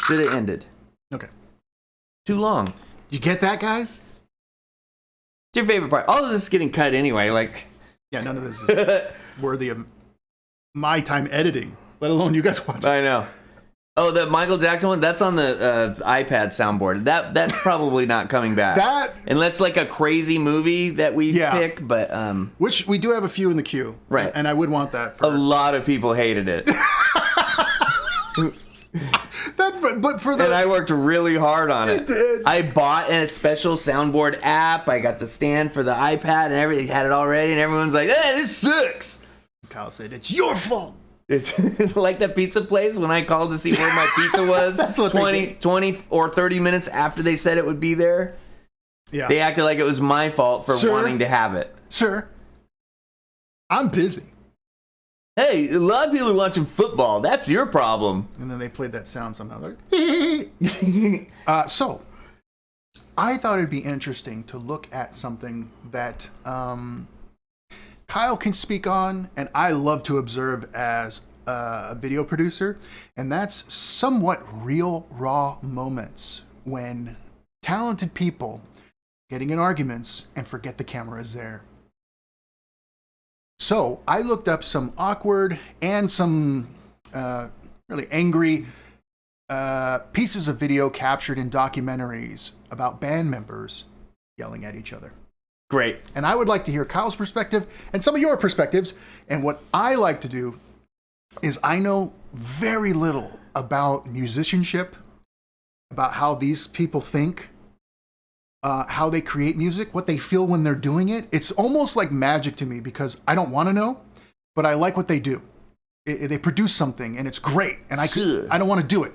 [SPEAKER 1] Should have ended.
[SPEAKER 2] Okay.
[SPEAKER 1] Too long.
[SPEAKER 2] You get that, guys?
[SPEAKER 1] What's your favorite part? All of this is getting cut anyway. Like,
[SPEAKER 2] Yeah, none of this is worthy of my time editing, let alone you guys watching.
[SPEAKER 1] I know. Oh, the Michael Jackson one? That's on the iPad soundboard. That's probably not coming back.
[SPEAKER 2] That...
[SPEAKER 1] Unless like a crazy movie that we
[SPEAKER 2] Yeah.
[SPEAKER 1] pick, but
[SPEAKER 2] Which we do have a few in the queue.
[SPEAKER 1] Right.
[SPEAKER 2] And I would want that
[SPEAKER 1] a
[SPEAKER 2] for...
[SPEAKER 1] lot of people hated it.
[SPEAKER 2] But for the...
[SPEAKER 1] And I worked really hard on it.
[SPEAKER 2] You did.
[SPEAKER 1] I bought a special soundboard app. I got the stand for the iPad and everything. Had it already, and everyone's like, "Hey, this sucks."
[SPEAKER 2] Kyle said, it's your fault.
[SPEAKER 1] It's like that pizza place when I called to see where my pizza was.
[SPEAKER 2] That's what
[SPEAKER 1] 20 or 30 minutes after they said it would be there.
[SPEAKER 2] Yeah.
[SPEAKER 1] They acted like it was my fault for
[SPEAKER 2] Sir?
[SPEAKER 1] wanting to have it.
[SPEAKER 2] Sir, I'm busy.
[SPEAKER 1] Hey, a lot of people are watching football. That's your problem.
[SPEAKER 2] And then they played that sound somehow. Like, so, I thought it'd be interesting to look at something that Kyle can speak on, and I love to observe as a video producer, and that's somewhat real, raw moments when talented people getting in arguments and forget the camera is there. So I looked up some awkward and some really angry pieces of video captured in documentaries about band members yelling at each other.
[SPEAKER 1] Great.
[SPEAKER 2] And I would like to hear Kyle's perspective and some of your perspectives. And what I like to do is I know very little about musicianship, about how these people think, how they create music, what they feel when they're doing it. It's almost like magic to me because I don't want to know, but I like what they do. They produce something and it's great, and I don't want to do it.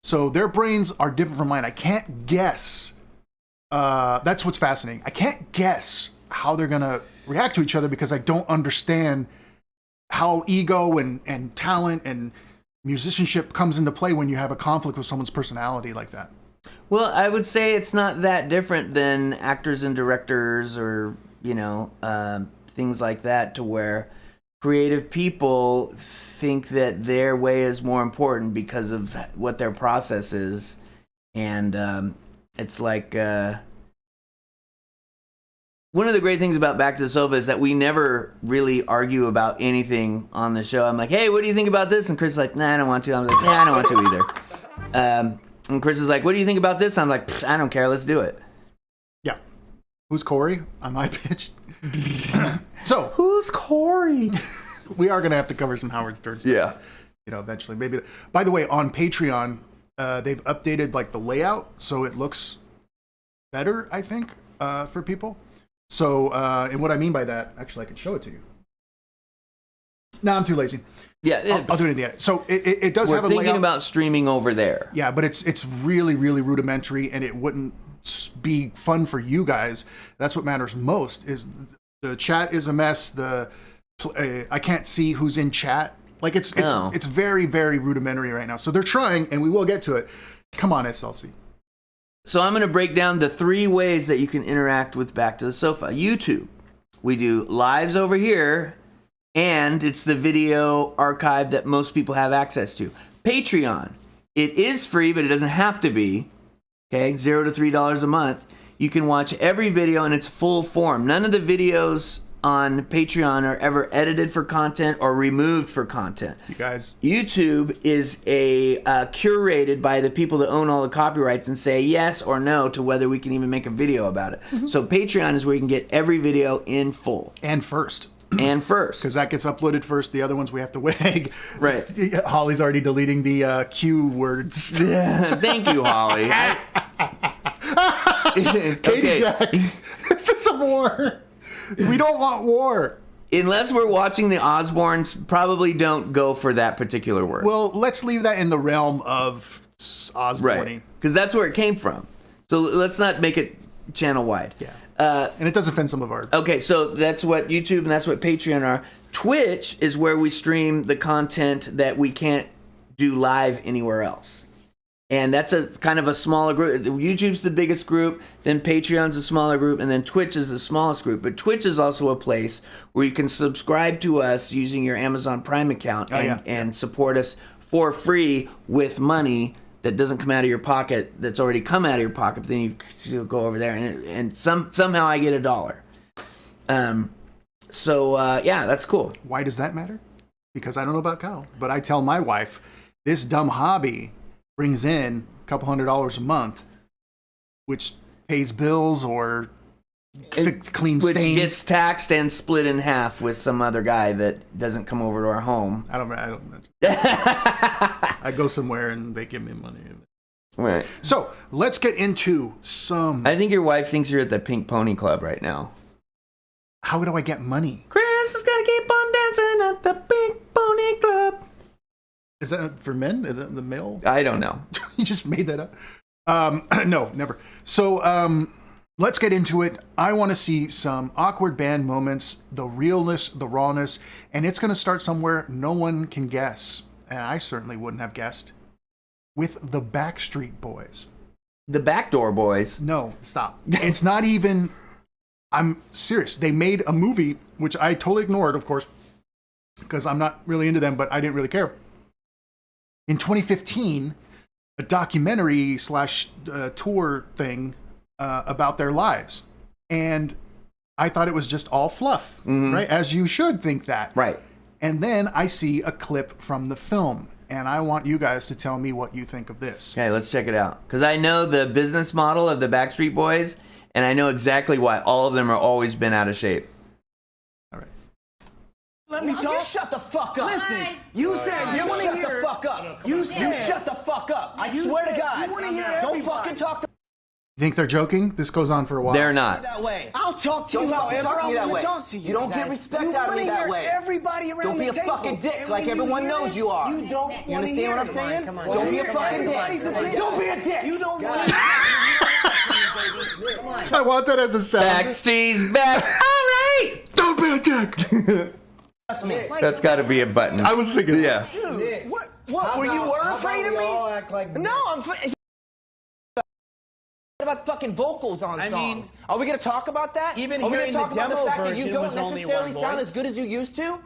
[SPEAKER 2] So their brains are different from mine. I can't guess. That's what's fascinating. I can't guess how they're gonna react to each other because I don't understand how ego and talent and musicianship comes into play when you have a conflict with someone's personality like that.
[SPEAKER 1] Well, I would say it's not that different than actors and directors or, things like that, to where creative people think that their way is more important because of what their process is. And it's like, One of the great things about Back to the Sofa is that we never really argue about anything on the show. I'm like, hey, what do you think about this? And Chris is like, nah, I don't want to. I'm like, nah, I don't want to either. And Chris is like, what do you think about this? I'm like, I don't care. Let's do it.
[SPEAKER 2] Yeah. Who's Corey on my pitch? So
[SPEAKER 1] who's Corey?
[SPEAKER 2] We are going to have to cover some Howard Stern stuff.
[SPEAKER 1] Yeah.
[SPEAKER 2] You know, eventually. Maybe. By the way, on Patreon, they've updated like the layout so it looks better, I think, for people. So, and what I mean by that, actually, I can show it to you. No, I'm too lazy.
[SPEAKER 1] Yeah,
[SPEAKER 2] I'll do it in the end. So it does have a layout.
[SPEAKER 1] We're thinking about streaming over there.
[SPEAKER 2] Yeah, but it's really, really rudimentary, and it wouldn't be fun for you guys. That's what matters most. Is the chat is a mess. I can't see who's in chat. Like it's very, very rudimentary right now. So they're trying, and we will get to it. Come on, SLC.
[SPEAKER 1] So I'm going to break down the 3 ways that you can interact with Back to the Sofa. YouTube, we do lives over here, and it's the video archive that most people have access to. Patreon, it is free, but it doesn't have to be. Okay, $0 to $3 a month. You can watch every video in its full form. None of the videos on Patreon are ever edited for content or removed for content.
[SPEAKER 2] You guys.
[SPEAKER 1] YouTube is curated by the people that own all the copyrights and say yes or no to whether we can even make a video about it. Mm-hmm. So Patreon is where you can get every video in full.
[SPEAKER 2] And first.
[SPEAKER 1] And first.
[SPEAKER 2] Because that gets uploaded first. The other ones we have to wag.
[SPEAKER 1] Right.
[SPEAKER 2] Holly's already deleting the Q words.
[SPEAKER 1] Thank you, Holly.
[SPEAKER 2] Katie Jack. This is a war. We don't want war.
[SPEAKER 1] Unless we're watching the Osbournes, probably don't go for that particular word.
[SPEAKER 2] Well, let's leave that in the realm of Osbourne.
[SPEAKER 1] Right. Because that's where it came from. So let's not make it channel wide.
[SPEAKER 2] Yeah. And it does offend some of our...
[SPEAKER 1] Okay, so that's what YouTube and that's what Patreon are. Twitch is where we stream the content that we can't do live anywhere else. And that's a kind of a smaller group. YouTube's the biggest group, then Patreon's a smaller group, and then Twitch is the smallest group. But Twitch is also a place where you can subscribe to us using your Amazon Prime account and support us for free with money that doesn't come out of your pocket, that's already come out of your pocket, but then you go over there, and somehow I get $1. Yeah, that's cool.
[SPEAKER 2] Why does that matter? Because I don't know about Kyle, but I tell my wife, this dumb hobby brings in a couple $100 a month, which pays bills or cleans
[SPEAKER 1] which
[SPEAKER 2] stains.
[SPEAKER 1] Which gets taxed and split in half with some other guy that doesn't come over to our home.
[SPEAKER 2] I don't I go somewhere and they give me money.
[SPEAKER 1] Right.
[SPEAKER 2] So let's get into some...
[SPEAKER 1] I think your wife thinks you're at the Pink Pony Club right now.
[SPEAKER 2] How do I get money?
[SPEAKER 1] Chris is gonna keep on dancing at the Pink Pony Club.
[SPEAKER 2] Is that for men? Is that the male?
[SPEAKER 1] I don't know.
[SPEAKER 2] You just made that up. No, never. So let's get into it. I want to see some awkward band moments, the realness, the rawness, and it's going to start somewhere no one can guess, and I certainly wouldn't have guessed, with the Backstreet Boys.
[SPEAKER 1] The Backdoor Boys?
[SPEAKER 2] No, stop. It's not even... I'm serious. They made a movie, which I totally ignored, of course, because I'm not really into them, but I didn't really care. In 2015, a documentary / tour thing about their lives. And I thought it was just all fluff, right? As you should think that.
[SPEAKER 1] Right.
[SPEAKER 2] And then I see a clip from the film. And I want you guys to tell me what you think of this.
[SPEAKER 1] Okay, let's check it out. Because I know the business model of the Backstreet Boys, and I know exactly why all of them are always been out of shape.
[SPEAKER 2] All right.
[SPEAKER 10] Let me talk.
[SPEAKER 11] Shut the fuck up.
[SPEAKER 10] Listen, you said you want to hear.
[SPEAKER 11] Shut the fuck up.
[SPEAKER 10] You
[SPEAKER 11] shut the fuck up. I swear to God.
[SPEAKER 10] You want to hear
[SPEAKER 11] Don't
[SPEAKER 10] everybody.
[SPEAKER 11] fucking talk to
[SPEAKER 2] You think they're joking? This goes on for a while.
[SPEAKER 1] They're not.
[SPEAKER 11] that way.
[SPEAKER 10] I'll talk to you however I want to talk to you.
[SPEAKER 11] You don't get respect out of me that way.
[SPEAKER 10] Everybody around
[SPEAKER 11] Don't be
[SPEAKER 10] the
[SPEAKER 11] a
[SPEAKER 10] table.
[SPEAKER 11] fucking dick
[SPEAKER 10] And
[SPEAKER 11] like
[SPEAKER 10] when
[SPEAKER 11] everyone
[SPEAKER 10] hear
[SPEAKER 11] knows
[SPEAKER 10] it,
[SPEAKER 11] you are.
[SPEAKER 10] You don't
[SPEAKER 11] You understand what I'm saying?
[SPEAKER 9] Come on.
[SPEAKER 11] Don't be a fucking
[SPEAKER 10] Everybody's a
[SPEAKER 11] dick.
[SPEAKER 10] dick.
[SPEAKER 11] Don't be a dick.
[SPEAKER 10] You don't want to.
[SPEAKER 2] I want that as a sound.
[SPEAKER 1] Backstreet's back. All right.
[SPEAKER 2] Don't be a dick.
[SPEAKER 11] Trust me.
[SPEAKER 1] That's got to be a button.
[SPEAKER 2] I was thinking.
[SPEAKER 1] Yeah.
[SPEAKER 10] Dude, what? Were you afraid of me? No, I'm.
[SPEAKER 11] What about fucking vocals on songs? Are we going to talk about that?
[SPEAKER 10] Even
[SPEAKER 11] Are we
[SPEAKER 10] hearing
[SPEAKER 11] going to talk
[SPEAKER 10] the
[SPEAKER 11] about the
[SPEAKER 10] demo
[SPEAKER 11] fact that you
[SPEAKER 10] version
[SPEAKER 11] don't
[SPEAKER 10] was only
[SPEAKER 11] necessarily
[SPEAKER 10] one
[SPEAKER 11] sound
[SPEAKER 10] voice.
[SPEAKER 11] as good as you used to?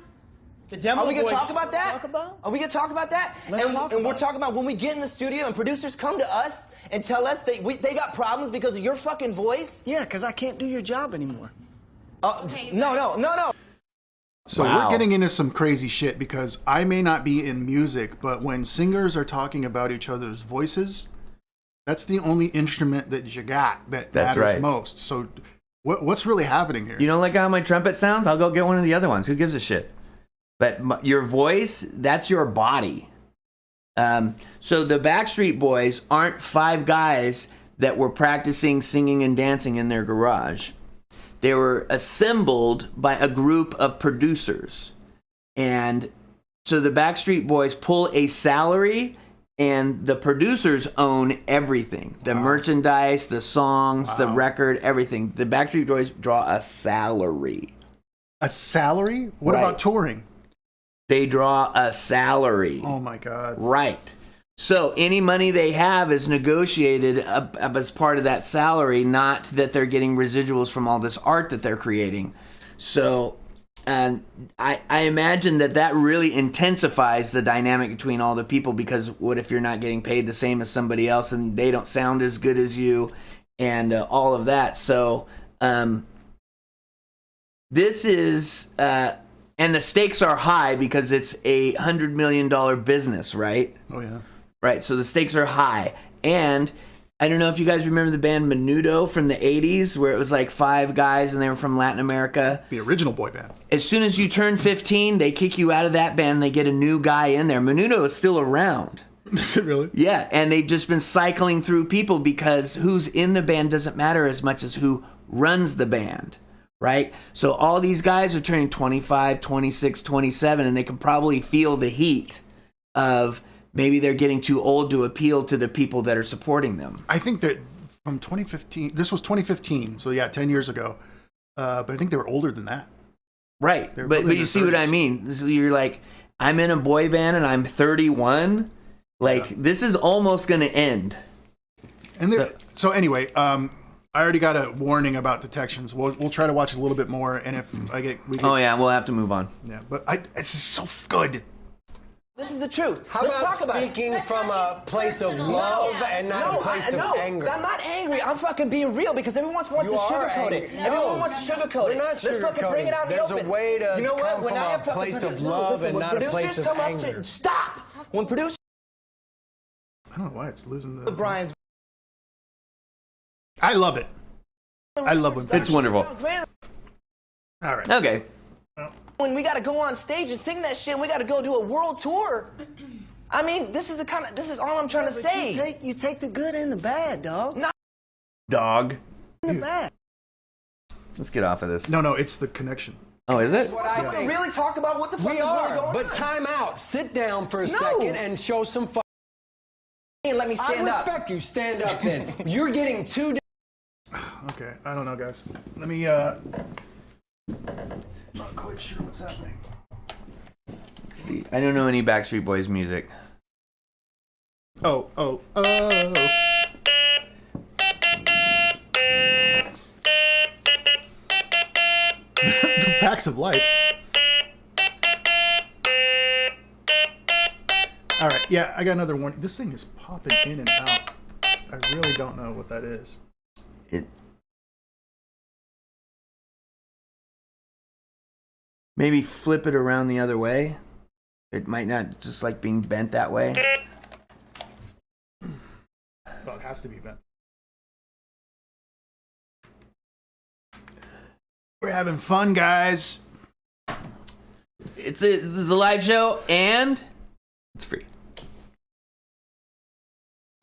[SPEAKER 10] The demo
[SPEAKER 11] Are we going to
[SPEAKER 10] voice
[SPEAKER 11] talk about that?
[SPEAKER 10] talk about?
[SPEAKER 11] Are we going to talk about that?
[SPEAKER 10] Let's talk
[SPEAKER 11] and we're
[SPEAKER 10] about it.
[SPEAKER 11] talking about when we get in the studio and producers come to us and tell us they got problems because of your fucking voice?
[SPEAKER 10] Yeah, because I can't do your job anymore.
[SPEAKER 11] No.
[SPEAKER 2] So
[SPEAKER 1] Wow.
[SPEAKER 2] we're getting into some crazy shit because I may not be in music, but when singers are talking about each other's voices, that's the only instrument that you got that
[SPEAKER 1] That's
[SPEAKER 2] matters
[SPEAKER 1] right.
[SPEAKER 2] most. So what's really happening here?
[SPEAKER 1] You don't like how my trumpet sounds? I'll go get one of the other ones. Who gives a shit? But your voice, that's your body. So the Backstreet Boys aren't 5 guys that were practicing singing and dancing in their garage. They were assembled by a group of producers. And so the Backstreet Boys pull a salary, and the producers own everything. The merchandise, the songs, the record, everything. The Backstreet Boys draw a salary.
[SPEAKER 2] A salary? What
[SPEAKER 1] Right.
[SPEAKER 2] about touring?
[SPEAKER 1] They draw a salary.
[SPEAKER 2] Oh my God.
[SPEAKER 1] Right. So any money they have is negotiated up as part of that salary, not that they're getting residuals from all this art that they're creating. So and I imagine that really intensifies the dynamic between all the people, because what if you're not getting paid the same as somebody else and they don't sound as good as you and all of that. So this is... and the stakes are high because it's a $100 million business, right?
[SPEAKER 2] Oh yeah.
[SPEAKER 1] Right, so the stakes are high. And I don't know if you guys remember the band Menudo from the 80s, where it was like 5 guys and they were from Latin America.
[SPEAKER 2] The original boy band.
[SPEAKER 1] As soon as you turn 15, they kick you out of that band and they get a new guy in there. Menudo is still around.
[SPEAKER 2] Is it really?
[SPEAKER 1] Yeah, and they've just been cycling through people because who's in the band doesn't matter as much as who runs the band. Right? So all these guys are turning 25, 26, 27, and they can probably feel the heat of maybe they're getting too old to appeal to the people that are supporting them.
[SPEAKER 2] I think that from 2015, this was 2015, so yeah, 10 years ago. But I think they were older than that.
[SPEAKER 1] Right.
[SPEAKER 2] They're
[SPEAKER 1] But
[SPEAKER 2] probably in
[SPEAKER 1] you
[SPEAKER 2] their
[SPEAKER 1] see what I
[SPEAKER 2] 30s.
[SPEAKER 1] mean? This is, you're like, I'm in a boy band and I'm 31. Like, this is almost going to end.
[SPEAKER 2] And so anyway, I already got a warning about detections. We'll try to watch a little bit more, and if we get,
[SPEAKER 1] Oh, yeah, we'll have to move on.
[SPEAKER 2] yeah, but it's just so good.
[SPEAKER 11] This is the truth.
[SPEAKER 10] How
[SPEAKER 11] Let's
[SPEAKER 10] about
[SPEAKER 11] talk about
[SPEAKER 10] speaking
[SPEAKER 11] it.
[SPEAKER 10] from a place of love and not a place of anger?
[SPEAKER 11] I'm not angry. I'm fucking being real because everyone wants
[SPEAKER 10] You
[SPEAKER 11] to
[SPEAKER 10] are
[SPEAKER 11] sugarcoat it.
[SPEAKER 10] angry.
[SPEAKER 11] Everyone
[SPEAKER 10] No.
[SPEAKER 11] wants to sugarcoat
[SPEAKER 10] We're
[SPEAKER 11] it.
[SPEAKER 10] not
[SPEAKER 11] Let's fucking bring it out in the
[SPEAKER 10] There's
[SPEAKER 11] open.
[SPEAKER 10] a way to
[SPEAKER 11] you know what?
[SPEAKER 10] come
[SPEAKER 11] When
[SPEAKER 10] from
[SPEAKER 11] I
[SPEAKER 10] a
[SPEAKER 11] have fucking
[SPEAKER 10] place of
[SPEAKER 11] producers-
[SPEAKER 10] love
[SPEAKER 11] listen,
[SPEAKER 10] and
[SPEAKER 11] when
[SPEAKER 10] not a place
[SPEAKER 11] producers
[SPEAKER 10] of
[SPEAKER 11] come up
[SPEAKER 10] anger.
[SPEAKER 11] to stop. When producers
[SPEAKER 2] I don't know why it's losing the.
[SPEAKER 11] Brian's
[SPEAKER 2] I love it. I love when
[SPEAKER 1] It's wonderful.
[SPEAKER 2] All right.
[SPEAKER 1] Okay.
[SPEAKER 11] when we got to go on stage and sing that shit and we got to go do a world tour. I mean, this is all I'm trying to say.
[SPEAKER 10] You take the good and the bad, dog.
[SPEAKER 11] Not
[SPEAKER 1] Dog.
[SPEAKER 10] the bad.
[SPEAKER 1] Let's get off of this.
[SPEAKER 2] No, it's the connection.
[SPEAKER 1] Oh, is it?
[SPEAKER 11] what I can really talk about what the fuck
[SPEAKER 10] We
[SPEAKER 11] is really
[SPEAKER 10] are,
[SPEAKER 11] going
[SPEAKER 10] but
[SPEAKER 11] on.
[SPEAKER 10] time out. Sit down for a
[SPEAKER 11] No.
[SPEAKER 10] second and show some fuck.
[SPEAKER 11] And let me stand
[SPEAKER 10] I
[SPEAKER 11] up.
[SPEAKER 10] respect you. Stand up then. You're getting too
[SPEAKER 2] Okay, I don't know, guys. Let me. Not quite sure what's happening.
[SPEAKER 1] Let's see. I don't know any Backstreet Boys music.
[SPEAKER 2] Oh. The facts of life. All right, yeah, I got another one. This thing is popping in and out. I really don't know what that is.
[SPEAKER 1] It. Maybe flip it around the other way. It might not just like being bent that way.
[SPEAKER 2] Oh, it has to be bent. We're having fun, guys.
[SPEAKER 1] This is a live show and it's free.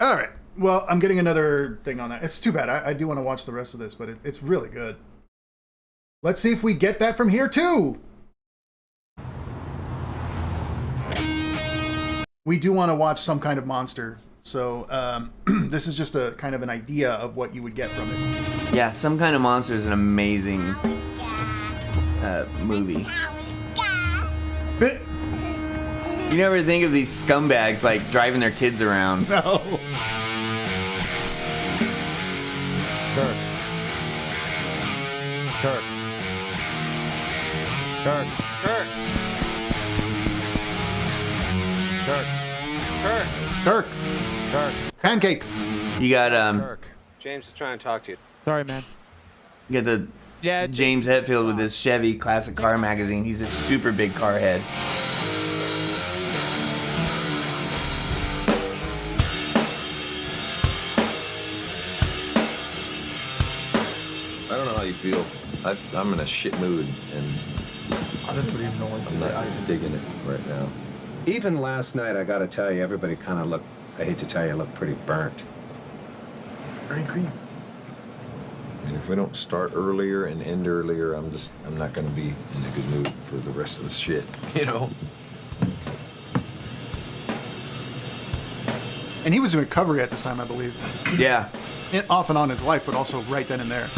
[SPEAKER 2] All right. Well, I'm getting another thing on that. It's too bad. I do want to watch the rest of this, but it's really good. Let's see if we get that from here, too. We do want to watch Some Kind of Monster. So this is just a kind of an idea of what you would get from it.
[SPEAKER 1] Yeah, Some Kind of Monster is an amazing movie. You never think of these scumbags like driving their kids around.
[SPEAKER 2] No.
[SPEAKER 4] Kirk. Kirk. Kirk.
[SPEAKER 10] Kirk.
[SPEAKER 4] Kirk.
[SPEAKER 10] Kirk.
[SPEAKER 2] Kirk.
[SPEAKER 4] Kirk.
[SPEAKER 2] Pancake.
[SPEAKER 1] You got
[SPEAKER 4] Kirk.
[SPEAKER 8] James is trying to talk to you.
[SPEAKER 12] Sorry, man.
[SPEAKER 1] you got the
[SPEAKER 12] Yeah,
[SPEAKER 1] James Hetfield with his Chevy Classic Car Magazine. He's a super big car head.
[SPEAKER 13] I don't know how you feel. I'm in a shit mood, and
[SPEAKER 8] I don't even know what to
[SPEAKER 13] I'm not digging it right now.
[SPEAKER 14] Even last night, I gotta tell you, everybody kind of looked, I hate to tell you, looked pretty burnt.
[SPEAKER 8] Very green.
[SPEAKER 13] I mean, if we don't start earlier and end earlier, I'm not gonna be in a good mood for the rest of the shit, you know?
[SPEAKER 2] And he was in recovery at this time, I believe.
[SPEAKER 1] Yeah.
[SPEAKER 2] And off and on his life, but also right then and there.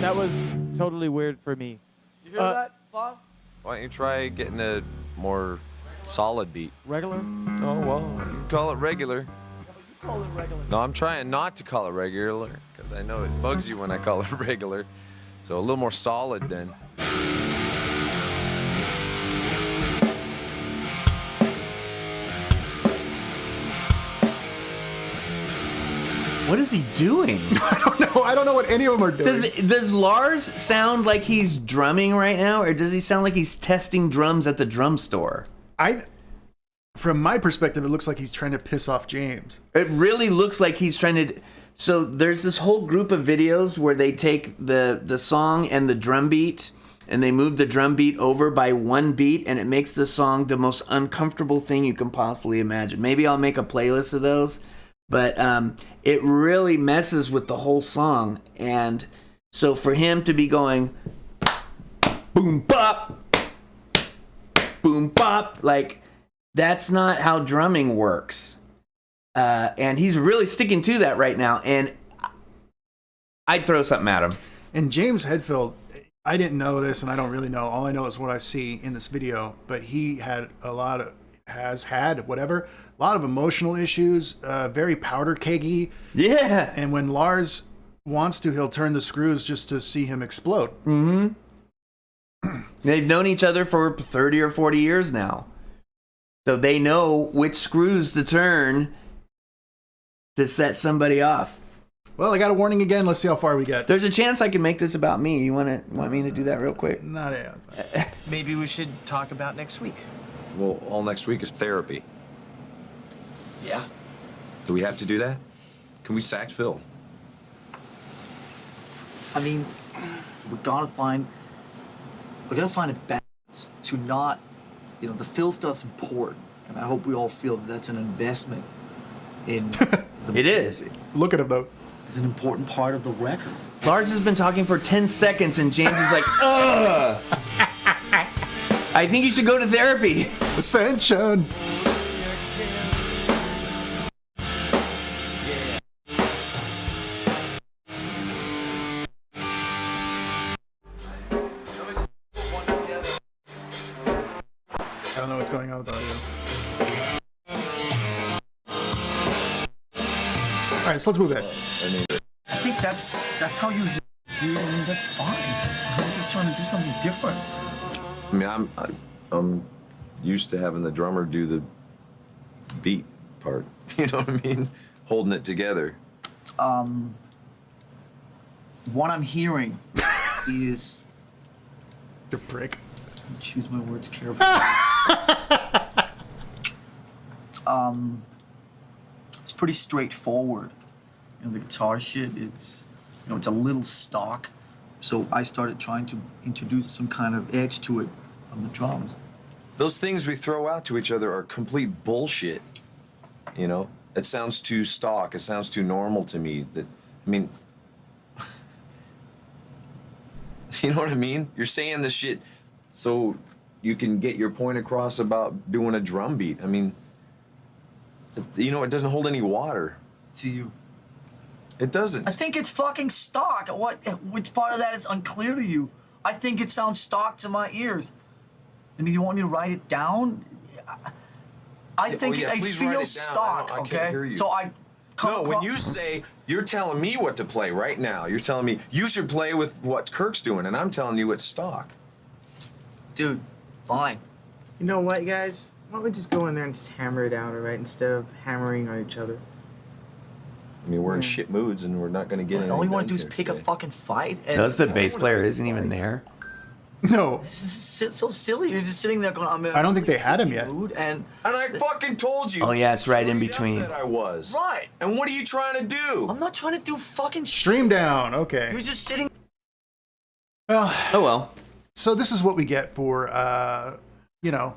[SPEAKER 12] That was totally weird for me.
[SPEAKER 9] You hear that, Bob?
[SPEAKER 13] Why don't you try getting a more solid beat?
[SPEAKER 12] Regular?
[SPEAKER 13] Oh, well, you can call it regular.
[SPEAKER 9] You call it regular.
[SPEAKER 13] No, I'm trying not to call it regular, because I know it bugs you when I call it regular. So a little more solid then.
[SPEAKER 1] What is he doing?
[SPEAKER 2] I don't know. I don't know what any of them are doing.
[SPEAKER 1] Does Lars sound like he's drumming right now, or does he sound like he's testing drums at the drum store?
[SPEAKER 2] From my perspective, it looks like he's trying to piss off James.
[SPEAKER 1] It really looks like he's trying to. So there's this whole group of videos where they take the song and the drum beat, and they move the drum beat over by one beat, and it makes the song the most uncomfortable thing you can possibly imagine. Maybe I'll make a playlist of those. But it really messes with the whole song. And so for him to be going boom bop, boom bop, like that's not how drumming works. And he's really sticking to that right now. And I'd throw something at him.
[SPEAKER 2] And James Hetfield, I didn't know this, and I don't really know. All I know is what I see in this video. But he had a lot of emotional issues, very powder keggy.
[SPEAKER 1] Yeah.
[SPEAKER 2] And when Lars wants to, he'll turn the screws just to see him explode.
[SPEAKER 1] Mm-hmm. They've known each other for 30 or 40 years now. So they know which screws to turn to set somebody off.
[SPEAKER 2] Well, I got a warning again. Let's see how far we get.
[SPEAKER 1] There's a chance I can make this about me. You want me to do that real quick?
[SPEAKER 2] Not yet.
[SPEAKER 10] Maybe we should talk about next week.
[SPEAKER 13] Well, all next week is therapy.
[SPEAKER 10] Yeah.
[SPEAKER 13] Do we have to do that? Can we sack Phil?
[SPEAKER 10] I mean, we gotta find a balance to not, the Phil stuff's important, and I hope we all feel that that's an investment in.
[SPEAKER 1] It is.
[SPEAKER 2] Look at him though.
[SPEAKER 10] It's an important part of the record.
[SPEAKER 1] Lars has been talking for 10 seconds, and James is like, ugh. I think you should go to therapy.
[SPEAKER 2] Ascension. I don't know what's going on with the audio. All right, so let's move ahead.
[SPEAKER 10] I think that's how you do. I mean, that's fine. I'm just trying to do something different.
[SPEAKER 13] I mean, I'm used to having the drummer do the beat part. You know what I mean? Holding it together.
[SPEAKER 10] What I'm hearing is.
[SPEAKER 2] You prick.
[SPEAKER 10] Choose my words carefully. It's pretty straightforward. The guitar shit, it's a little stock. So I started trying to introduce some kind of edge to it from the drums.
[SPEAKER 13] Those things we throw out to each other are complete bullshit. It sounds too stock. It sounds too normal to me. You know what I mean? You're saying this shit so you can get your point across about doing a drum beat. I mean, it doesn't hold any water.
[SPEAKER 10] To you.
[SPEAKER 13] It doesn't.
[SPEAKER 10] I think it's fucking stock. Which part of that is unclear to you? I think it sounds stock to my ears. I mean, you want me to write it down? I think it feels stock,
[SPEAKER 13] I
[SPEAKER 10] okay?
[SPEAKER 13] can't hear you.
[SPEAKER 10] So
[SPEAKER 13] when you say, you're telling me what to play right now. You're telling me you should play with what Kirk's doing, and I'm telling you it's stock.
[SPEAKER 10] Dude, fine.
[SPEAKER 12] You know what, guys? Why don't we just go in there and just hammer it out, alright? Instead of hammering on each other.
[SPEAKER 13] I mean, we're in shit moods and we're not going to get anything
[SPEAKER 10] All we want to
[SPEAKER 13] done
[SPEAKER 10] do is
[SPEAKER 13] here
[SPEAKER 10] pick a
[SPEAKER 13] today.
[SPEAKER 10] fucking fight. And
[SPEAKER 1] Notice the bass player isn't even there.
[SPEAKER 2] No.
[SPEAKER 10] This is so silly. You're just sitting there going, I'm in
[SPEAKER 2] I don't think they had him
[SPEAKER 10] a
[SPEAKER 2] yet.
[SPEAKER 10] mood, and
[SPEAKER 13] I fucking told you.
[SPEAKER 1] Oh yeah, it's right in
[SPEAKER 13] straight up
[SPEAKER 1] between.
[SPEAKER 13] That I was.
[SPEAKER 10] Right.
[SPEAKER 13] And what are you trying to do?
[SPEAKER 10] I'm not trying to do fucking shit.
[SPEAKER 2] Stream down. Okay.
[SPEAKER 10] You're just sitting.
[SPEAKER 2] Well.
[SPEAKER 1] Oh well.
[SPEAKER 2] So this is what we get for, you know,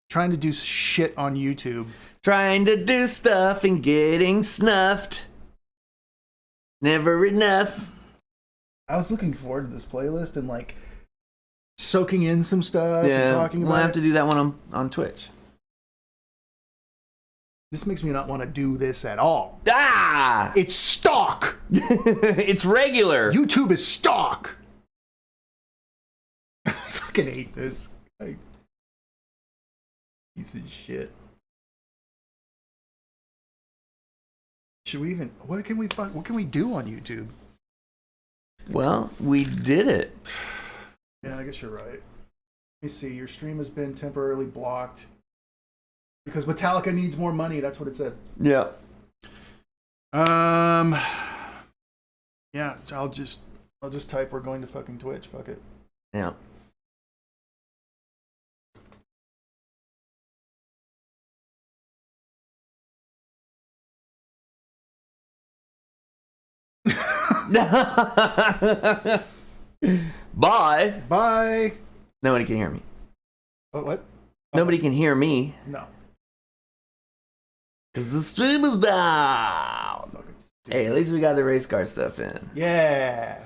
[SPEAKER 2] trying to do shit on YouTube.
[SPEAKER 1] Trying to do stuff and getting snuffed. Never enough.
[SPEAKER 2] I was looking forward to this playlist and like soaking in some stuff
[SPEAKER 1] Yeah,
[SPEAKER 2] and talking
[SPEAKER 1] we'll
[SPEAKER 2] about
[SPEAKER 1] have
[SPEAKER 2] it.
[SPEAKER 1] to do that one on Twitch.
[SPEAKER 2] This makes me not want to do this at all.
[SPEAKER 1] Ah!
[SPEAKER 2] It's stock.
[SPEAKER 1] It's regular.
[SPEAKER 2] YouTube is stock. I fucking hate this. Like, piece of shit. Should we even? What can we do on YouTube?
[SPEAKER 1] Well, we did it.
[SPEAKER 2] Yeah, I guess you're right. Let me see. Your stream has been temporarily blocked because Metallica needs more money. That's what it said.
[SPEAKER 1] Yeah.
[SPEAKER 2] Yeah. I'll just type we're going to fucking Twitch. Fuck it.
[SPEAKER 1] Yeah. Bye.
[SPEAKER 2] Bye.
[SPEAKER 1] Nobody can hear me.
[SPEAKER 2] What?
[SPEAKER 1] Nobody can hear me.
[SPEAKER 2] No.
[SPEAKER 1] Because the stream is down. Hey, at least we got the race car stuff in.
[SPEAKER 2] Yeah.